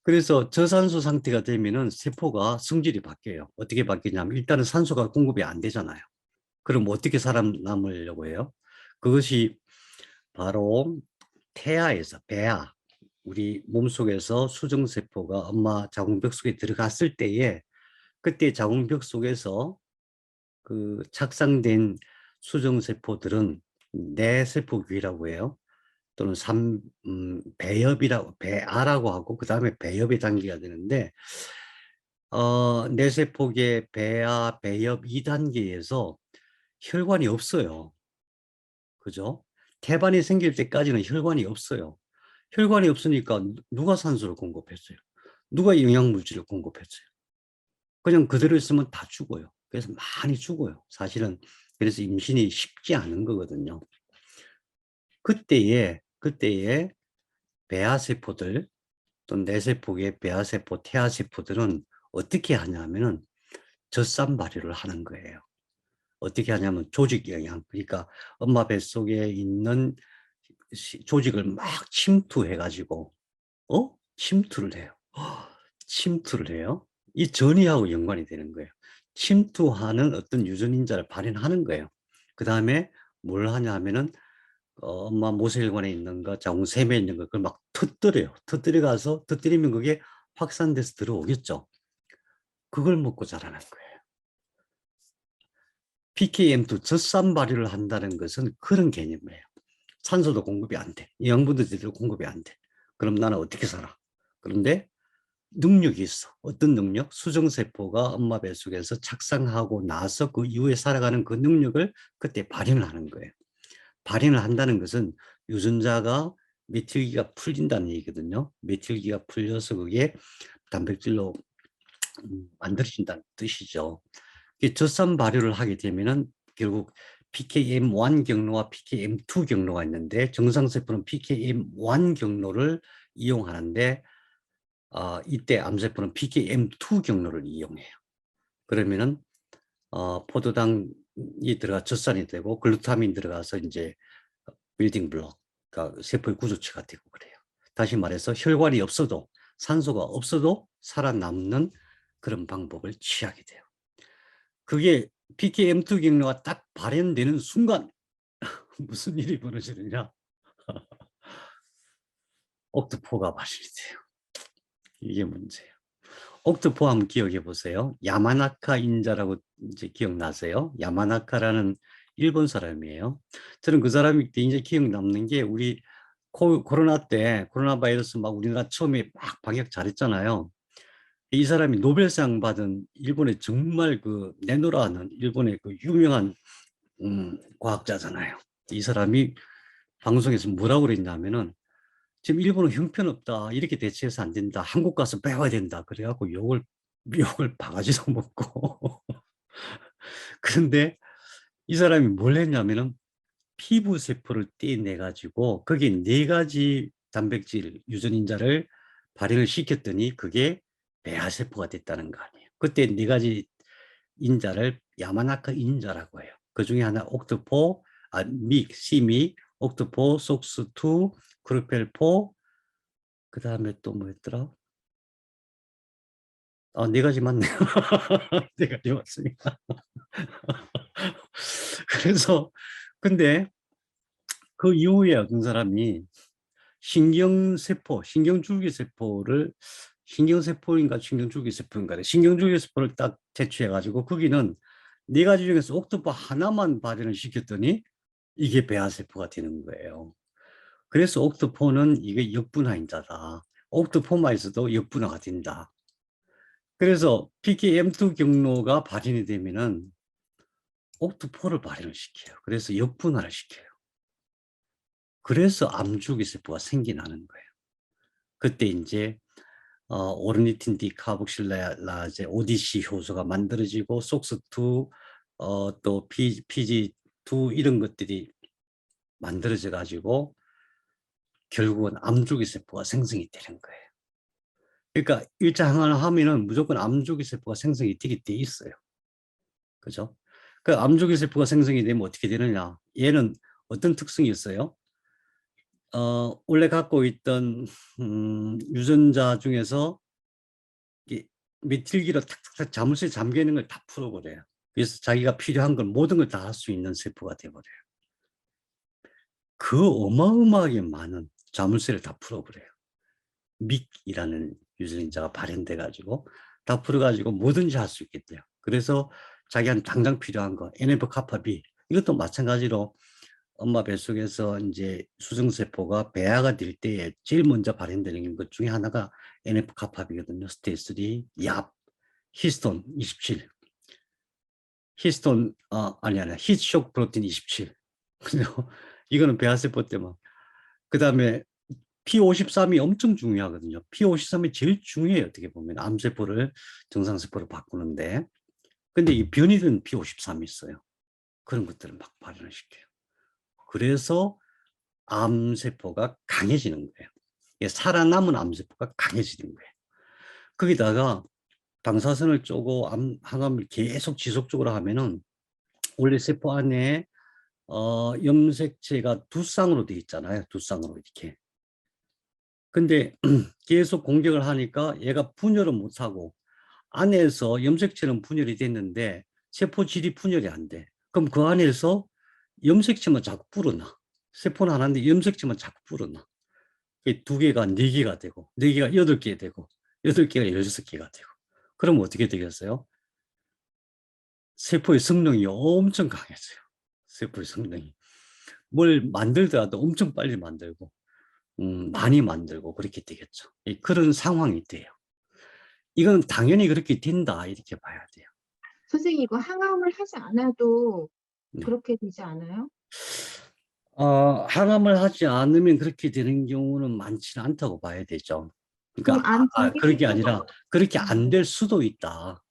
그래서 저산소 상태가 되면은 세포가 성질이 바뀌어요. 어떻게 바뀌냐면 일단은 산소가 공급이 안 되잖아요. 그럼 어떻게 살아남으려고 해요? 그것이 바로 태아에서 배아, 우리 몸속에서 수정세포가 엄마 자궁벽 속에 들어갔을 때에 그때 자궁벽 속에서 그 착상된 수정세포들은 내세포귀라고 해요. 또는 배아라고 하고 그 다음에 배엽의 단계가 되는데 내세포계 배아, 배엽 2단계에서 혈관이 없어요. 그죠? 태반이 생길 때까지는 혈관이 없어요. 혈관이 없으니까 누가 산소를 공급했어요? 누가 영양물질을 공급했어요? 그냥 그대로 있으면 다 죽어요. 그래서 많이 죽어요. 사실은 그래서 임신이 쉽지 않은 거거든요. 그때에 배아세포들 또 내세포의 배아세포, 태아세포들은 어떻게 하냐면은 젖산 발효를 하는 거예요. 어떻게 하냐면 조직 영양, 그러니까 엄마 뱃속에 있는 조직을 막 침투해가지고 침투를 해요. 침투를 해요. 이 전이하고 연관이 되는 거예요. 침투하는 어떤 유전인자를 발현하는 거예요. 그 다음에 뭘 하냐 하면은 엄마 모세혈관에 있는 거, 자궁세매에 있는 거 그걸 막 터뜨려요. 터뜨리면 그게 확산돼서 들어오겠죠. 그걸 먹고 자라는 거예요. PKM2 젖산 발효를 한다는 것은 그런 개념이에요. 산소도 공급이 안 돼. 영양분도 제대로 공급이 안 돼. 그럼 나는 어떻게 살아? 그런데 능력이 있어. 어떤 능력? 수정세포가 엄마 뱃속에서 착상하고 나서 그 이후에 살아가는 그 능력을 그때 발현을 하는 거예요. 발현을 한다는 것은 유전자가 메틸기가 풀린다는 얘기거든요. 메틸기가 풀려서 그게 단백질로 만들어진다는 뜻이죠. 젖산 발효를 하게 되면은 결국 PKM1 경로와 PKM2 경로가 있는데 정상세포는 PKM1 경로를 이용하는데 이때 암세포는 PKM2 경로를 이용해요. 그러면은 포도당이 들어가 젖산이 되고 글루타민 들어가서 이제 빌딩 블록, 그러니까 세포의 구조체가 되고 그래요. 다시 말해서 혈관이 없어도 산소가 없어도 살아남는 그런 방법을 취하게 돼요. 그게 PKM2 경로가 딱 발현되는 순간 무슨 일이 벌어지느냐? 옥토포가 발현이 돼요. 이게 문제예요. 옥토포 한번 기억해 보세요. 야마나카 인자라고 이제 기억나세요? 야마나카라는 일본 사람이에요. 저는 그 사람이 이제 기억 남는 게 우리 코로나 때 코로나 바이러스 막 우리나라 처음에 막 방역 잘했잖아요. 이 사람이 노벨상 받은 일본의 정말 그 네노라는 일본의 그 유명한 과학자잖아요. 이 사람이 방송에서 뭐라고 그랬냐면은 지금 일본은 형편없다. 이렇게 대처해서 안 된다. 한국 가서 배워야 된다. 그래갖고 욕을 바가지로 먹고. 그런데 이 사람이 뭘 했냐면은 피부 세포를 떼내 가지고 거기에 4가지 단백질 유전인자를 발현을 시켰더니 그게 배아세포가 됐다는 거 아니에요. 그때 4가지 인자를 야마나카 인자라고 해요. 그 중에 하나 옥토포, 시미, 옥토포, 속스2, 크루펠4, 그 다음에 또 뭐였더라? 4가지 맞네요. 4가지 맞습니다. 그래서 근데 그 이후에 어떤 사람이 신경줄기세포를 신경세포인가 신경줄기세포인가 신경줄기세포를 딱 채취해가지고 거기는 4가지 중에서 옥토퍼 하나만 발현을 시켰더니 이게 배아세포가 되는 거예요. 그래서 옥토퍼는 이게 역분화인자다. 옥토퍼만 있어도 역분화가 된다. 그래서 PKM2 경로가 발현이 되면은 옥토퍼를 발현을 시켜요. 그래서 역분화를 시켜요. 그래서 암줄기세포가 생겨나는 거예요. 그때 이제 오르니틴 디카복실라제 ODC 효소가 만들어지고 속스2 또 PG2 이런 것들이 만들어져 가지고 결국은 암줄기세포가 생성이 되는 거예요. 그러니까 1차 항암을 하면은 무조건 암줄기세포가 생성이 되게 돼 있어요. 그죠? 그 암줄기세포가 생성이 되면 어떻게 되느냐? 얘는 어떤 특성이 있어요? 원래 갖고 있던 유전자 중에서 메틸기로 탁탁탁 자물쇠 잠겨 있는 걸 다 풀어버려요. 그래서 자기가 필요한 걸 모든 걸 다 할 수 있는 세포가 돼버려요. 그 어마어마하게 많은 자물쇠를 다 풀어버려요. 믹이라는 유전자가 발현돼 가지고 다 풀어가지고 뭐든지 할 수 있게 돼요. 그래서 자기한테 당장 필요한 거 NF-kappa B 이것도 마찬가지로 엄마 뱃속에서 이제 수정세포가 배아가 될 때에 제일 먼저 발현되는 것 중에 하나가 NF-kappaB거든요. 스테이지 3, 얍, 히스톤 27, 히스톤 히트쇼크 프로틴 27. 그죠? 이거는 배아세포 때만. 그 다음에 P53이 엄청 중요하거든요. P53이 제일 중요해요. 어떻게 보면 암세포를 정상세포로 바꾸는데. 근데 이 변이된 P53이 있어요. 그런 것들을 막 발현을 시켜요. 그래서 암세포가 강해지는 거예요. 살아남은 암세포가 강해지는 거예요. 거기다가 방사선을 쪼고 항암을 계속 지속적으로 하면은 원래 세포 안에 염색체가 두 쌍으로 되어 있잖아요. 두 쌍으로 이렇게. 근데 계속 공격을 하니까 얘가 분열을 못하고 안에서 염색체는 분열이 됐는데 세포질이 분열이 안 돼. 그럼 그 안에서 염색체만 자꾸 불어나. 세포는 하나인데 염색체만 자꾸 불어나. 2개가 4개가 되고 4개가 8개 되고 8개가 16개가 되고 그럼 어떻게 되겠어요? 세포의 성능이 엄청 강해져요. 세포의 성능이. 뭘 만들더라도 엄청 빨리 만들고 많이 만들고 그렇게 되겠죠. 그런 상황이 돼요. 이건 당연히 그렇게 된다 이렇게 봐야 돼요. 선생님 이거 항암을 하지 않아도 네. 그렇게 되지 않아요? 항암을 하지 않으면 그렇게 되는 경우는 많지는 않다고 봐야 되죠. 그럼 그러니까 안 되게 그렇게 아니라 그렇게 안 될 수도 있다.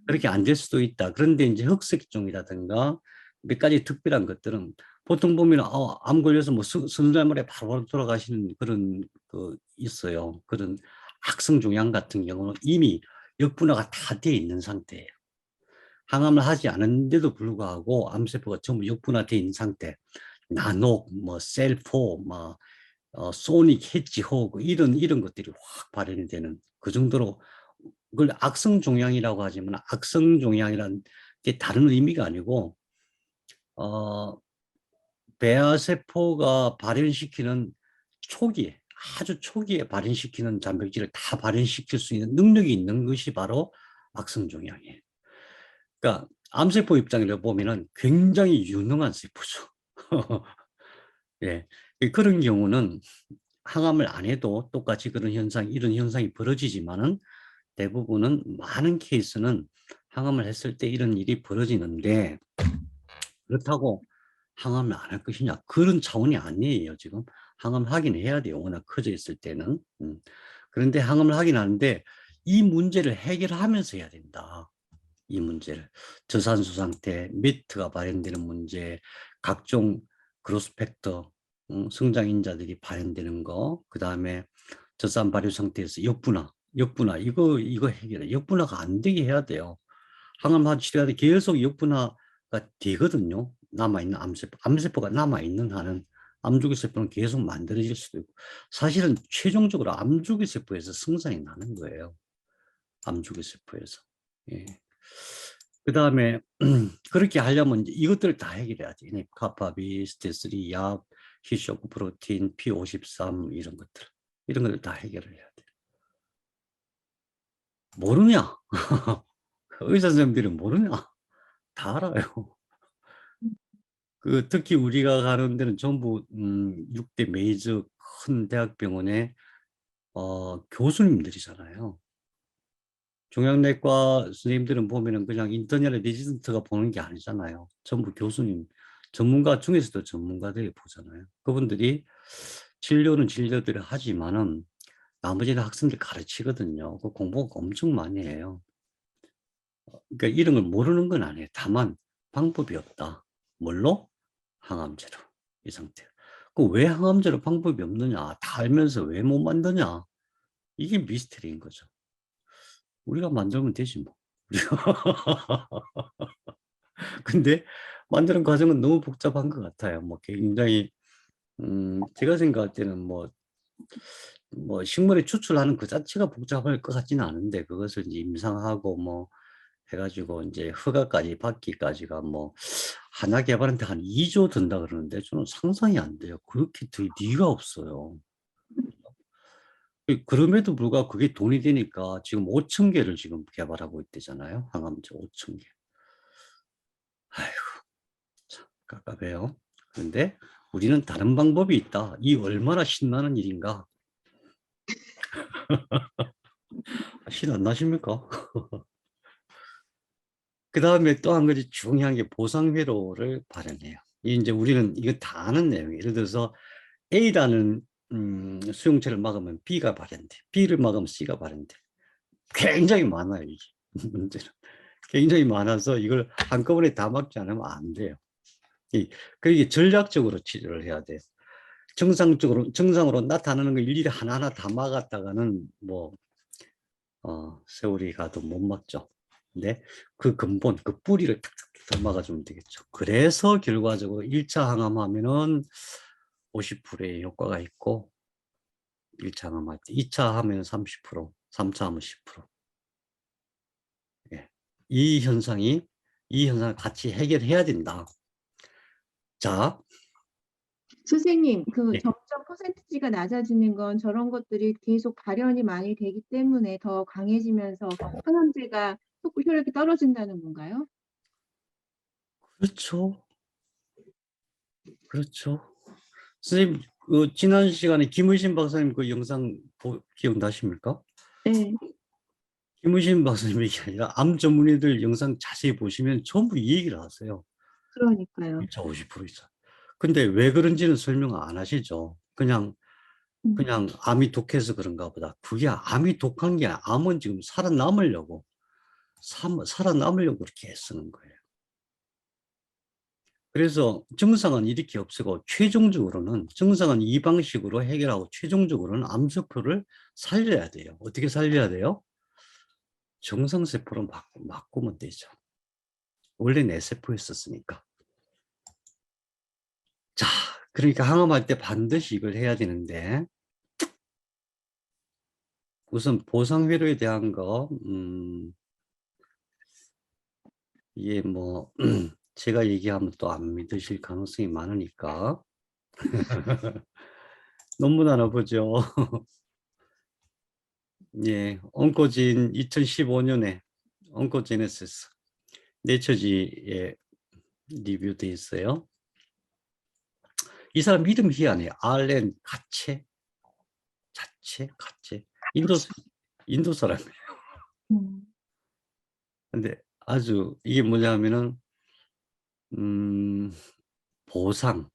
그렇게 안 될 수도 있다. 그런데 이제 흑색종이라든가 몇 가지 특별한 것들은 보통 보면 암 걸려서 뭐 서너 달 만에 바로 돌아가시는 그런 거 있어요. 그런 악성종양 같은 경우는 이미 역분화가 다 돼 있는 상태예요. 항암을 하지 않은데도 불구하고 암세포가 전부 역분화되어 있는 상태. 나녹, 뭐 셀4, 뭐 소닉, 해치, 호그 이런 것들이 확 발현이 되는 그 정도로 그걸 악성종양이라고 하지만 악성종양이란 게 다른 의미가 아니고 배아세포가 발현시키는 초기에 아주 초기에 발현시키는 단백질을 다 발현시킬 수 있는 능력이 있는 것이 바로 악성종양이에요. 그러니까 암세포 입장에서 보면은 굉장히 유능한 세포죠. 예, 그런 경우는 항암을 안 해도 똑같이 그런 이런 현상이 벌어지지만은 대부분은 많은 케이스는 항암을 했을 때 이런 일이 벌어지는데 그렇다고 항암을 안 할 것이냐? 그런 차원이 아니에요, 지금. 항암을 하긴 해야 돼요. 워낙 커져 있을 때는. 그런데 항암을 하긴 하는데 이 문제를 해결하면서 해야 된다. 이 문제를. 저산소 상태, 미트가 발현되는 문제, 각종 그로스 팩터, 성장인자들이 발현되는 거, 그 다음에 저산 발효 상태에서 역분화, 이거 해결해. 역분화가 안 되게 해야 돼요. 항암 치료하는데 계속 역분화가 되거든요. 남아있는 암세포가 남아있는 한은 암주기세포는 계속 만들어질 수도 있고, 사실은 최종적으로 암주기세포에서 생산이 나는 거예요. 암주기세포에서. 예. 그 다음에 그렇게 하려면 이것들을 다 해결해야 돼. 카파비, 스테스3, 약, 히쇼크 프로틴, P53 이런 것들 다 해결을 해야 돼. 모르냐? 의사 선생님들이 모르냐? 다 알아요. 특히 우리가 가는 데는 전부 6대 메이저 큰 대학병원의 교수님들이잖아요. 종양내과 선생님들은 보면은 그냥 인터넷에 레지던트가 보는 게 아니잖아요. 전부 교수님, 전문가 중에서도 전문가들이 보잖아요. 그분들이 진료는 진료들을 하지만은 나머지는 학생들 가르치거든요. 그 공부 엄청 많이 해요. 그러니까 이런 걸 모르는 건 아니에요. 다만 방법이 없다. 뭘로? 항암제로. 이 상태. 왜 항암제로 방법이 없느냐? 다 알면서 왜 못 만드냐? 이게 미스터리인 거죠. 우리가 만들면 되지 뭐. 근데 만드는 과정은 너무 복잡한 것 같아요. 뭐 굉장히 제가 생각할 때는 뭐 식물에 추출하는 그 자체가 복잡할 것 같지는 않은데 그것을 이제 임상하고 뭐 해가지고 이제 허가까지 받기까지가 뭐 하나 개발한테 한 2조 든다 그러는데 저는 상상이 안 돼요. 그렇게 들 리가 없어요. 그럼에도 불구하고 그게 돈이 되니까 지금 5천 개를 지금 개발하고 있대잖아요. 항암제 5천 개. 아이고, 참 깝깝해요. 그런데 우리는 다른 방법이 있다. 이 얼마나 신나는 일인가. 신 안 나십니까? 그 다음에 또 한 가지 중요한 게 보상회로를 발현해요. 이제 우리는 이거 다 아는 내용이에요. 예를 들어서 A라는 수용체를 막으면 B가 발현돼. B를 막으면 C가 발현돼. 굉장히 많아요, 이게. 문제는. 굉장히 많아서 이걸 한꺼번에 다 막지 않으면 안 돼요. 그게 전략적으로 치료를 해야 돼요. 정상으로 나타나는 거 일일이 하나하나 다 막았다가는 뭐, 세월이 가도 못 막죠. 근데 그 근본, 그 뿌리를 탁탁탁 막아주면 되겠죠. 그래서 결과적으로 1차 항암하면은 50%의 효과가 있고, 1차 항암할 때, 2차 하면 30%, 3차 하면 10%. 예. 이 현상을 같이 해결해야 된다. 자, 선생님, 그 예. 점점 퍼센티지가 낮아지는 건 저런 것들이 계속 발현이 많이 되기 때문에 더 강해지면서 항암제가 효력이 떨어진다는 건가요? 그렇죠. 그렇죠. 선생님, 지난 시간에 김의신 박사님 그 영상 기억나십니까? 네, 김의신 박사님 얘기 아니라 암 전문의들 영상 자세히 보시면 전부 이 얘기를 하세요. 그러니까요. 1차 50% 이상. 근데 왜 그런지는 설명 안 하시죠. 그냥 음, 암이 독해서 그런가 보다. 그게 암이 독한 게 아니라 암은 지금 살아남으려고 그렇게 애쓰는 거예요. 그래서 정상은 이렇게 없애고 정상은 이 방식으로 해결하고 최종적으로는 암세포를 살려야 돼요. 어떻게 살려야 돼요? 정상세포로 바꾸면 되죠. 원래 내 세포였었으니까. 자, 그러니까 항암할 때 반드시 이걸 해야 되는데 우선 보상회로에 대한 거 이게 뭐 제가 얘기하면 또 안 믿으실 가능성이 많으니까 논문 하나 보죠. 예, 온코진 2015년에 온코제네시스 네처지에 리뷰돼 있어요. 이 사람 이름 희한해요. 알렌 가체 인도 사람이에요. 근데 아주 이게 뭐냐면은 보상,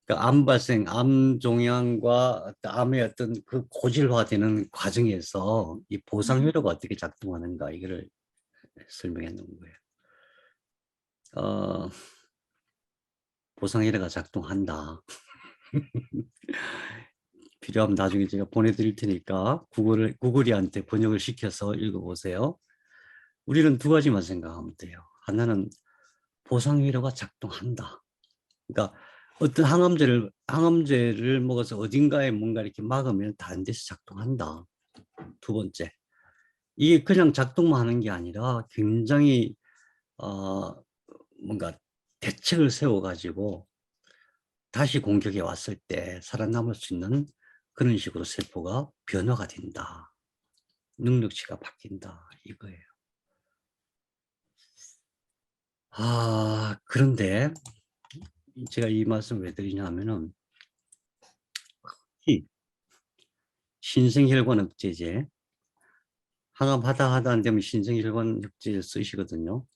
그러니까 암 발생, 암 종양과 암의 어떤 그 고질화되는 과정에서 이 보상 회로가 어떻게 작동하는가 이거를 설명해 놓은 거예요. 보상 회로가 작동한다. 필요하면 나중에 제가 보내드릴 테니까 구글이한테 번역을 시켜서 읽어보세요. 우리는 두 가지만 생각하면 돼요. 하나는 보상 회로가 작동한다. 그러니까 어떤 항암제를 먹어서 어딘가에 뭔가 이렇게 막으면 다른 데서 작동한다. 두 번째, 이게 그냥 작동만 하는 게 아니라 굉장히 뭔가 대책을 세워가지고 다시 공격에 왔을 때 살아남을 수 있는 그런 식으로 세포가 변화가 된다. 능력치가 바뀐다. 이거예요. 그런데 제가 이 말씀 왜 드리냐면은 신생혈관 억제제, 항암 하다 안 되면 신생혈관 억제제 쓰시거든요.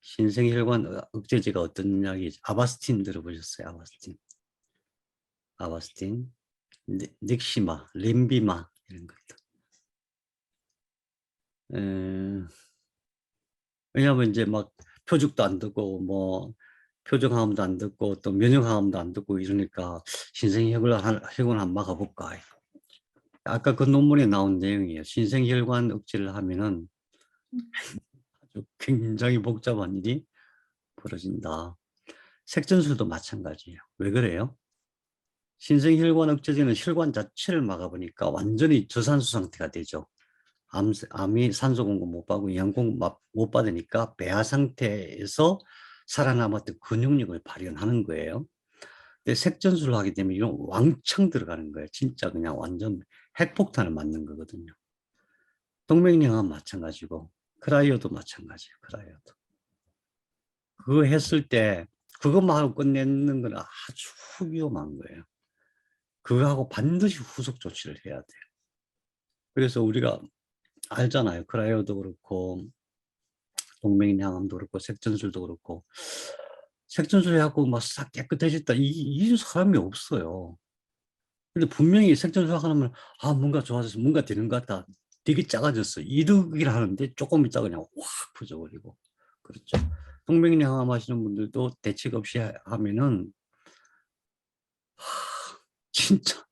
신생혈관 억제제가 어떤 약이지? 아바스틴 들어보셨어요? 아바스틴, 넥시마, 렘비마 이런 것들. 왜냐하면 이제 막 표적도 안 듣고 뭐 표적항암도 안 듣고 또 면역항암도 안 듣고 이러니까 신생혈관 한번 막아볼까. 아까 그 논문에 나온 내용이에요. 신생혈관 억제를 하면은 아주 굉장히 복잡한 일이 벌어진다. 색전술도 마찬가지예요. 왜 그래요? 신생혈관 억제제는 혈관 자체를 막아보니까 완전히 저산소 상태가 되죠. 암이 산소 공급 못 받고 영양 공급 못 받으니까 배아 상태에서 살아남았던 근육력을 발현하는 거예요. 근데 색전술을 하게 되면 이런 왕창 들어가는 거예요. 진짜 그냥 완전 핵폭탄을 맞는 거거든요. 동맥경화는 마찬가지고 크라이어도 마찬가지예요. 크라이어도. 그거 했을 때 그것만 하고 끝내는 건 아주 위험한 거예요. 그거하고 반드시 후속 조치를 해야 돼요. 그래서 우리가 알잖아요. 크라이어도 그렇고 동맥경화도 그렇고 색전술도 그렇고 색전술 해갖고 막 싹 깨끗해졌다 이 사람이 없어요. 근데 분명히 색전술 하면 뭔가 좋아져서 뭔가 되는 것 같다. 되게 작아졌어. 이득이라 하는데 조금 있다 그냥 확 퍼져버리고. 그렇죠. 동맥경화 하시는 분들도 대책 없이 하면은 진짜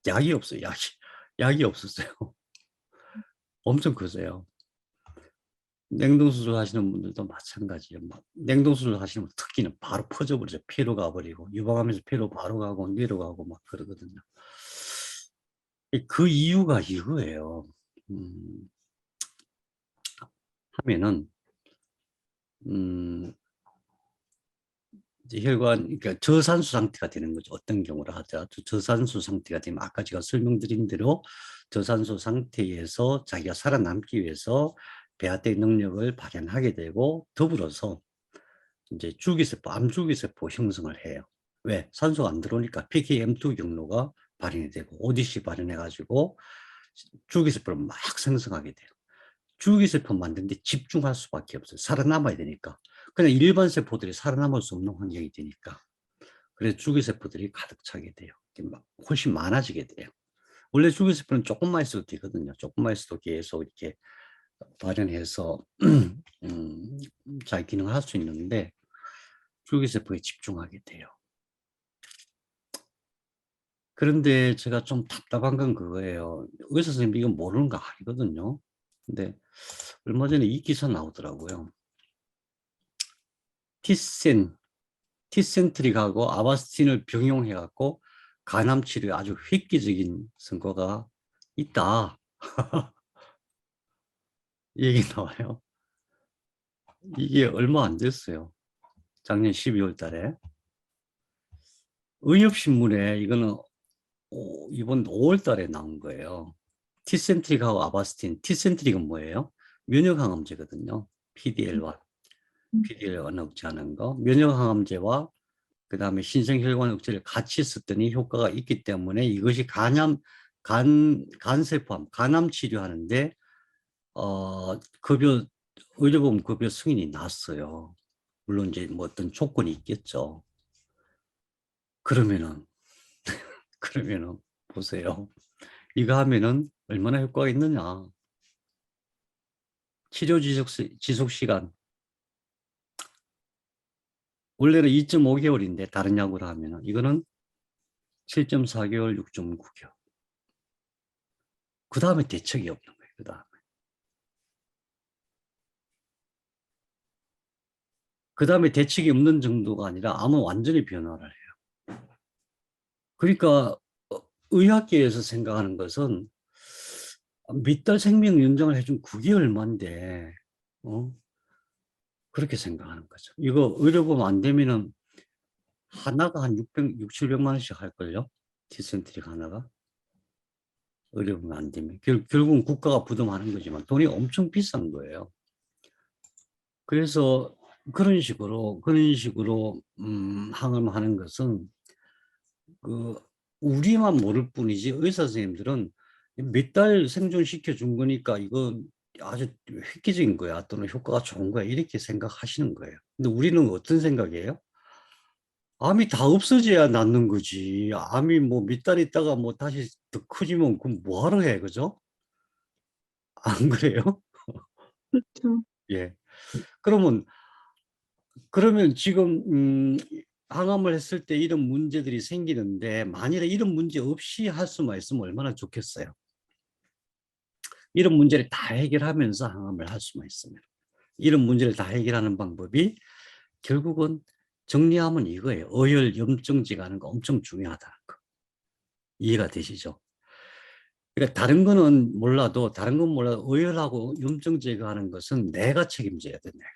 약이 없어요. 약이 없었어요. 엄청 크세요. 냉동수술 하시는 분들도 마찬가지예요. 냉동수술 하시는 분 특히는 바로 퍼져버리죠. 피로 가버리고 유방하면서 피로 바로 가고 뇌로 가고 막 그러거든요. 그 이유가 이거예요. 하면은 이제 혈관, 그러니까 저산수 상태가 되는 거죠. 어떤 경우라 하더라도 저산수 상태가 되면 아까 제가 설명드린 대로 저산수 상태에서 자기가 살아남기 위해서 배아대 능력을 발현하게 되고 더불어서 이제 주기세포, 암주기세포 형성을 해요. 왜? 산소가 안 들어오니까 PKM2 경로가 발현이 되고 ODC 발현해가지고 주기세포를 막 생성하게 돼요. 주기세포 만드는데 집중할 수밖에 없어요. 살아남아야 되니까. 그냥 일반 세포들이 살아남을 수 없는 환경이 되니까. 그래서 주기세포들이 가득 차게 돼요. 막 훨씬 많아지게 돼요. 원래 주기세포는 조금만 있어도 되거든요. 조금만 있어도 계속 이렇게 발현해서 잘 기능을 할 수 있는데 주기세포에 집중하게 돼요. 그런데 제가 좀 답답한 건 그거예요. 의사 선생님이 이건 모르는 거 아니거든요. 근데 얼마 전에 이 기사 나오더라고요. 티센 티센트릭하고 아바스틴을 병용해갖고 간암 치료에 아주 획기적인 성과가 있다. 이 얘기 나와요. 이게 얼마 안 됐어요. 작년 12월 달에. 의협신문에 이거는 이번 5월 달에 나온 거예요. 티센트릭하고 아바스틴. 티센트릭은 뭐예요? 면역항암제거든요. PDL1 억제하는 거. 면역항암제와 그 다음에 신생혈관 억제를 같이 썼더니 효과가 있기 때문에 이것이 간세포암, 간암 치료하는데 의료보험 급여 승인이 났어요. 물론 이제 뭐 어떤 조건이 있겠죠. 그러면은 보세요. 이거 하면은 얼마나 효과가 있느냐. 치료 지속 시간. 원래는 2.5개월인데 다른 약으로 하면은 이거는 7.4개월, 6.9개월. 그 다음에 대책이 없는 거예요. 그 다음에 대책이 없는 정도가 아니라 암은 완전히 변화를 해요. 그러니까 의학계에서 생각하는 것은 몇 달 생명 연장을 해준 그게 얼만데 그렇게 생각하는 거죠. 이거 의료보험 안 되면은 하나가 한 700만 원씩 할걸요? 티센트릭 하나가. 의료보험 안 되면. 결국은 국가가 부담하는 거지만 돈이 엄청 비싼 거예요. 그래서 그런 식으로 항암하는 것은 우리만 모를 뿐이지 의사 선생님들은 몇 달 생존시켜 준 거니까 이건 아주 획기적인 거야 또는 효과가 좋은 거야 이렇게 생각하시는 거예요. 근데 우리는 어떤 생각이에요? 암이 다 없어져야 낫는 거지. 암이 뭐 몇 달 있다가 뭐 다시 더 커지면 그럼 뭐하러 해, 그죠? 안 그래요? 그렇죠. 예. 그러면 지금 항암을 했을 때 이런 문제들이 생기는데 만일에 이런 문제 없이 할 수만 있으면 얼마나 좋겠어요. 이런 문제를 다 해결하면서 항암을 할 수만 있으면. 이런 문제를 다 해결하는 방법이 결국은 정리하면 이거예요. 어혈 염증제가 하는 거 엄청 중요하다는 거. 이해가 되시죠? 그러니까 다른 건 몰라도 어혈하고 염증 제거하는 것은 내가 책임져야 돼, 내가.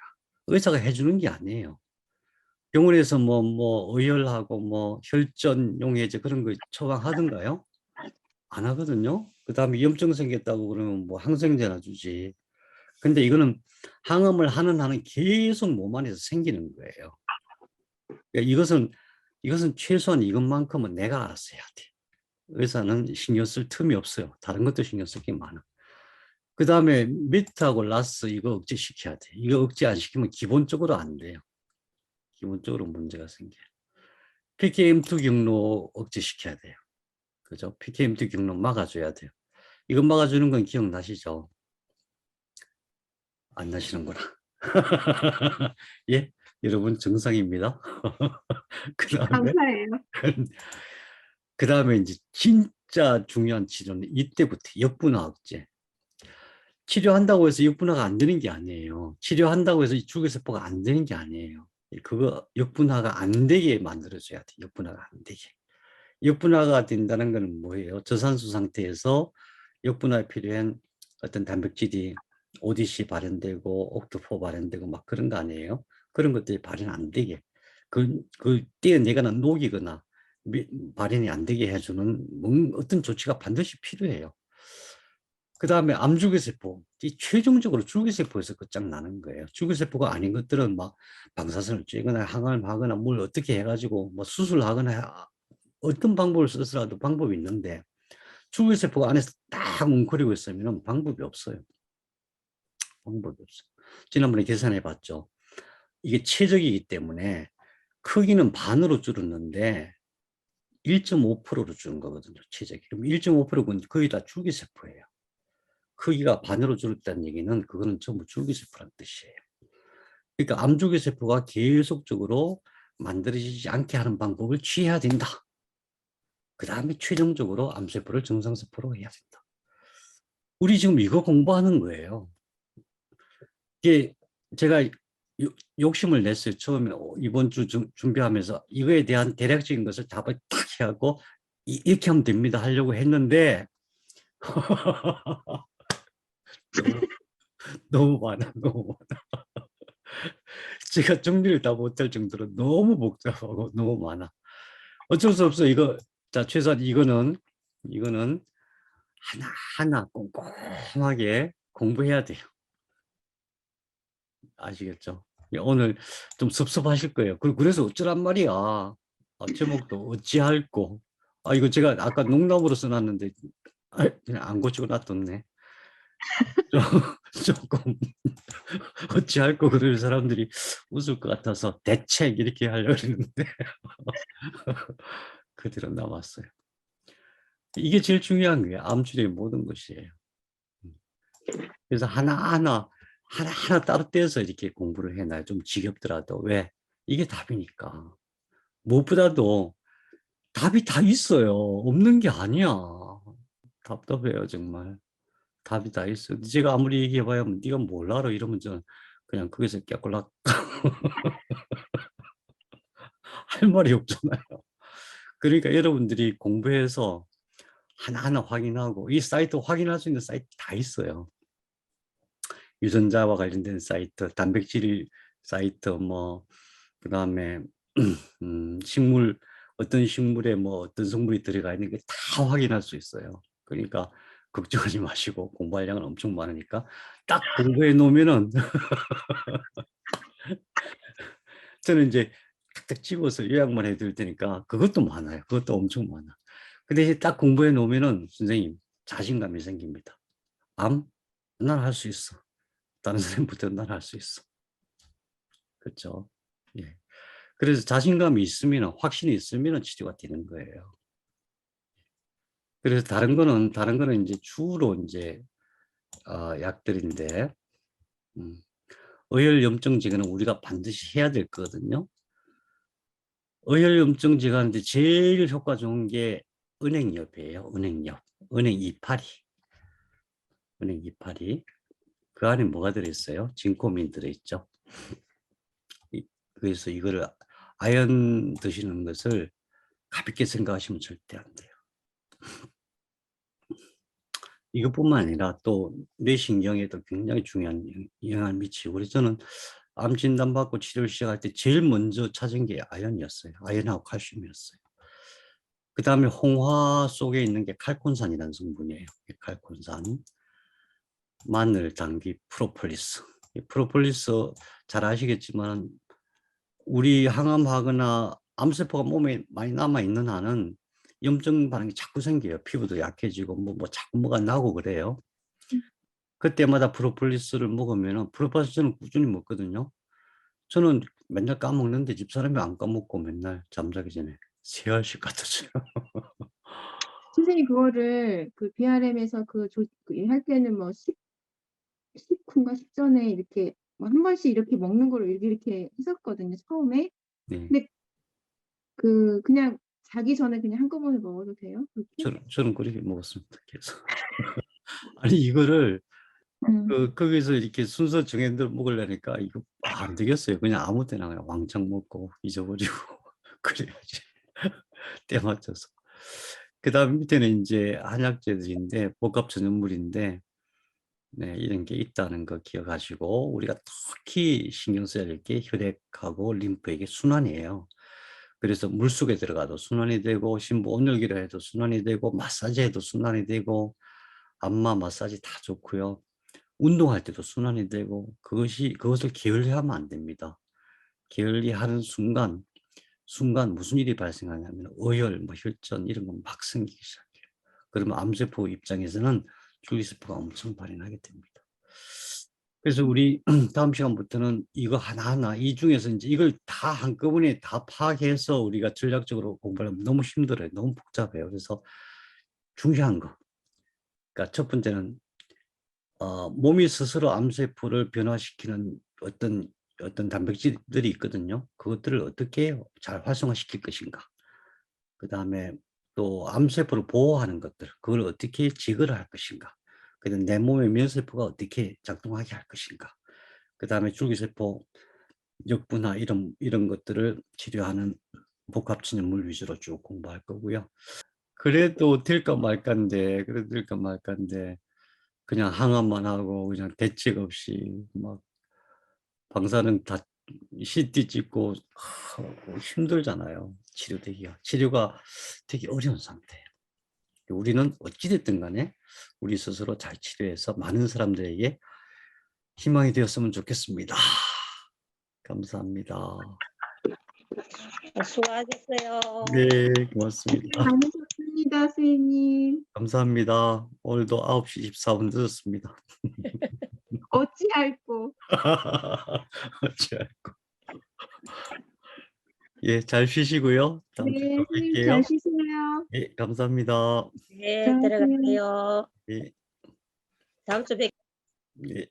의사가 해주는 게 아니에요. 병원에서 어혈하고 혈전 용해제 그런 거 처방하던가요? 안 하거든요. 그 다음에 염증 생겼다고 그러면 항생제나 주지. 근데 이거는 항암을 하는 한은 계속 몸 안에서 생기는 거예요. 그러니까 이것은 최소한 이것만큼은 내가 알아서 해야 돼. 의사는 신경 쓸 틈이 없어요. 다른 것도 신경 쓸 게 많아. 그 다음에 미트하고 라스 이거 억제시켜야 돼. 이거 억제 안 시키면 기본적으로 안 돼요. 기본적으로 문제가 생겨요. PKM2 경로 억제시켜야 돼요. 그죠? PKM2 경로 막아줘야 돼요. 이거 막아주는 건 기억나시죠? 안 나시는구나. 예? 여러분 정상입니다. 감사해요. 그 다음에 이제 진짜 중요한 치료는 이때부터 역분화 억제. 치료한다고 해서 역분화가 안 되는 게 아니에요. 치료한다고 해서 줄기세포가 안 되는 게 아니에요. 그거 역분화가 안 되게 만들어줘야 돼. 역분화가 안 되게. 역분화가 된다는 것은 뭐예요? 저산소 상태에서 역분화에 필요한 어떤 단백질이 ODC 발현되고 옥토포 발현되고 막 그런 거 아니에요? 그런 것들이 발현 안 되게 떼어내거나 녹이거나 발현이 안 되게 해주는 어떤 조치가 반드시 필요해요. 그 다음에 암줄기세포, 이 최종적으로 줄기세포에서 끝장나는 거예요. 줄기세포가 아닌 것들은 막 방사선을 쬐거나 항암을 하거나 뭘 어떻게 해가지고 수술하거나 어떤 방법을 쓰더라도 방법이 있는데 줄기세포가 안에서 딱 뭉클이고 있으면 방법이 없어요. 방법이 없어요. 지난번에 계산해 봤죠. 이게 최적이기 때문에 크기는 반으로 줄었는데 1.5%로 줄은 거거든요. 최적이. 그럼 1.5%는 거의 다 줄기세포예요. 크기가 반으로 줄었다는 얘기는 그거는 전부 줄기세포란 뜻이에요. 그러니까 암줄기세포가 계속적으로 만들어지지 않게 하는 방법을 취해야 된다. 그 다음에 최종적으로 암세포를 정상세포로 해야 된다. 우리 지금 이거 공부하는 거예요. 이게 제가 욕심을 냈어요. 처음에 이번 주 준비하면서 이거에 대한 대략적인 것을 답을 딱 해갖고 이렇게 하면 됩니다 하려고 했는데 너무 많아, 너무 많아. 제가 정리를 다 못할 정도로 너무 복잡하고 너무 많아. 어쩔 수 없어. 이거 자 최소한 이거는 하나하나 꼼꼼하게 공부해야 돼요. 아시겠죠? 오늘 좀 섭섭하실 거예요. 그래서 어쩌란 말이야. 제목도 어찌할꼬. 이거 제가 아까 농담으로 써놨는데 그냥 안 고치고 놔뒀네. 조금 어찌할꼬 그럴 사람들이 웃을 것 같아서 대책 이렇게 하려고 했는데 그대로 남았어요. 이게 제일 중요한 거예요. 암출의 모든 것이에요. 그래서 하나하나 따로 떼서 이렇게 공부를 해놔요. 좀 지겹더라도. 왜? 이게 답이니까. 무엇보다도 답이 다 있어요. 없는 게 아니야. 답답해요, 정말. 답이 다 있어. 제가 아무리 얘기해봐야 네가 뭘 알아? 이러면 저는 그냥 거기서 깨꼴락 할 말이 없잖아요. 그러니까 여러분들이 공부해서 하나하나 확인하고 이 사이트 확인할 수 있는 사이트 다 있어요. 유전자와 관련된 사이트, 단백질 사이트, 뭐 그다음에 식물 어떤 식물에 뭐 어떤 성분이 들어가 있는 게 다 확인할 수 있어요. 그러니까 걱정하지 마시고 공부할 양은 엄청 많으니까 딱 공부해 놓으면은 저는 이제 탁탁 집어서 요약만 해드릴 테니까 그것도 많아요. 그것도 엄청 많아. 근데 딱 공부해 놓으면은 선생님 자신감이 생깁니다. 난 할 수 있어. 다른 사람부터 난 할 수 있어. 그렇죠? 예. 그래서 자신감이 있으면 확신이 있으면 치료가 되는 거예요. 그래서 다른 거는 이제 주로 이제 약들인데 의혈염증 제거는 우리가 반드시 해야 될 거거든요. 의혈염증 제거하는데 제일 효과 좋은 게 은행엽이에요. 은행 이파리. 은행 이파리. 그 안에 뭐가 들어있어요? 진코민 들어있죠. 그래서 이거를 아연 드시는 것을 가볍게 생각하시면 절대 안 돼요. 이것뿐만 아니라 또 뇌신경에도 굉장히 중요한 영향을 미치고 그래서 저는 암 진단받고 치료를 시작할 때 제일 먼저 찾은 게 아연이었어요. 아연하고 칼슘이었어요. 그 다음에 홍화 속에 있는 게 칼콘산이라는 성분이에요. 칼콘산, 마늘, 당귀, 프로폴리스. 프로폴리스 잘 아시겠지만 우리 항암하거나 암세포가 몸에 많이 남아있는 한은 염증 반응이 자꾸 생겨요. 피부도 약해지고 뭐 자꾸 뭐가 나고 그래요. 그때마다 프로폴리스를 먹으면 프로폴리스는 꾸준히 먹거든요. 저는 맨날 까먹는데 집사람이 안 까먹고 맨날 잠자기 전에 3알씩 갖다 줘요. 선생님 그거를 그 BRM에서 할 때는 뭐 식후인가 식전에 이렇게 뭐 한 번씩 이렇게 먹는 거를 이렇게 했었거든요, 처음에. 네. 근데 그냥 자기 전에 그냥 한꺼번에 먹어도 돼요? 그렇게? 저는 그렇게 먹었습니다. 계속. 아니 이거를 음. 거기서 이렇게 순서 정해서 먹으려니까 이거 안 되겠어요. 그냥 아무 때나 그냥 왕창 먹고 잊어버리고 그래야지. 때 맞춰서. 그 다음 밑에는 이제 한약재들인데 복합 전염물인데 네, 이런 게 있다는 거 기억하시고 우리가 특히 신경 써야 될 게 혈액하고 림프에게 순환이에요. 그래서 물속에 들어가도 순환이 되고 심부 온열기로 해도 순환이 되고 마사지 해도 순환이 되고 안마 마사지 다 좋고요. 운동할 때도 순환이 되고 그것을 게을리하면 안 됩니다. 게을리하는 순간 무슨 일이 발생하냐면 어혈, 뭐 혈전 이런 건 막 생기기 시작해요. 그러면 암세포 입장에서는 줄기세포가 엄청 발현하게 됩니다. 그래서 우리 다음 시간부터는 이거 하나하나 이 중에서 이제 이걸 다 한꺼번에 다 파악해서 우리가 전략적으로 공부하면 너무 힘들어요. 너무 복잡해요. 그래서 중요한 거. 그러니까 첫 번째는 몸이 스스로 암세포를 변화시키는 어떤 단백질들이 있거든요. 그것들을 어떻게 잘 활성화시킬 것인가. 그 다음에 또 암세포를 보호하는 것들, 그걸 어떻게 제거를 할 것인가. 그다음 내 몸의 면세포가 어떻게 작동하게 할 것인가. 그 다음에 줄기세포 역부나 이런 것들을 치료하는 복합진료물 위주로 쭉 공부할 거고요. 그래도 될까 말까인데 그냥 항암만 하고 그냥 대책 없이 막 방사능 다 CT 찍고 힘들잖아요. 치료가 되게 어려운 상태예요. 우리는 어찌됐든 간에 우리 스스로 잘 치료해서 많은 사람들에게 희망이 되었으면 좋겠습니다. 감사합니다. 수고하셨어요. 네, 고맙습니다. 많으셨습니다, 선생님. 감사합니다. 오늘도 9시 24분 늦었습니다. 어찌할꼬. 어찌할꼬. 예, 잘 쉬시고요. 다음 주에 네, 또 선생님 뵐게요. 잘 쉬세요. 예, 감사합니다. 네, 들어갈게요. 예, 다음 주 뵙. 예.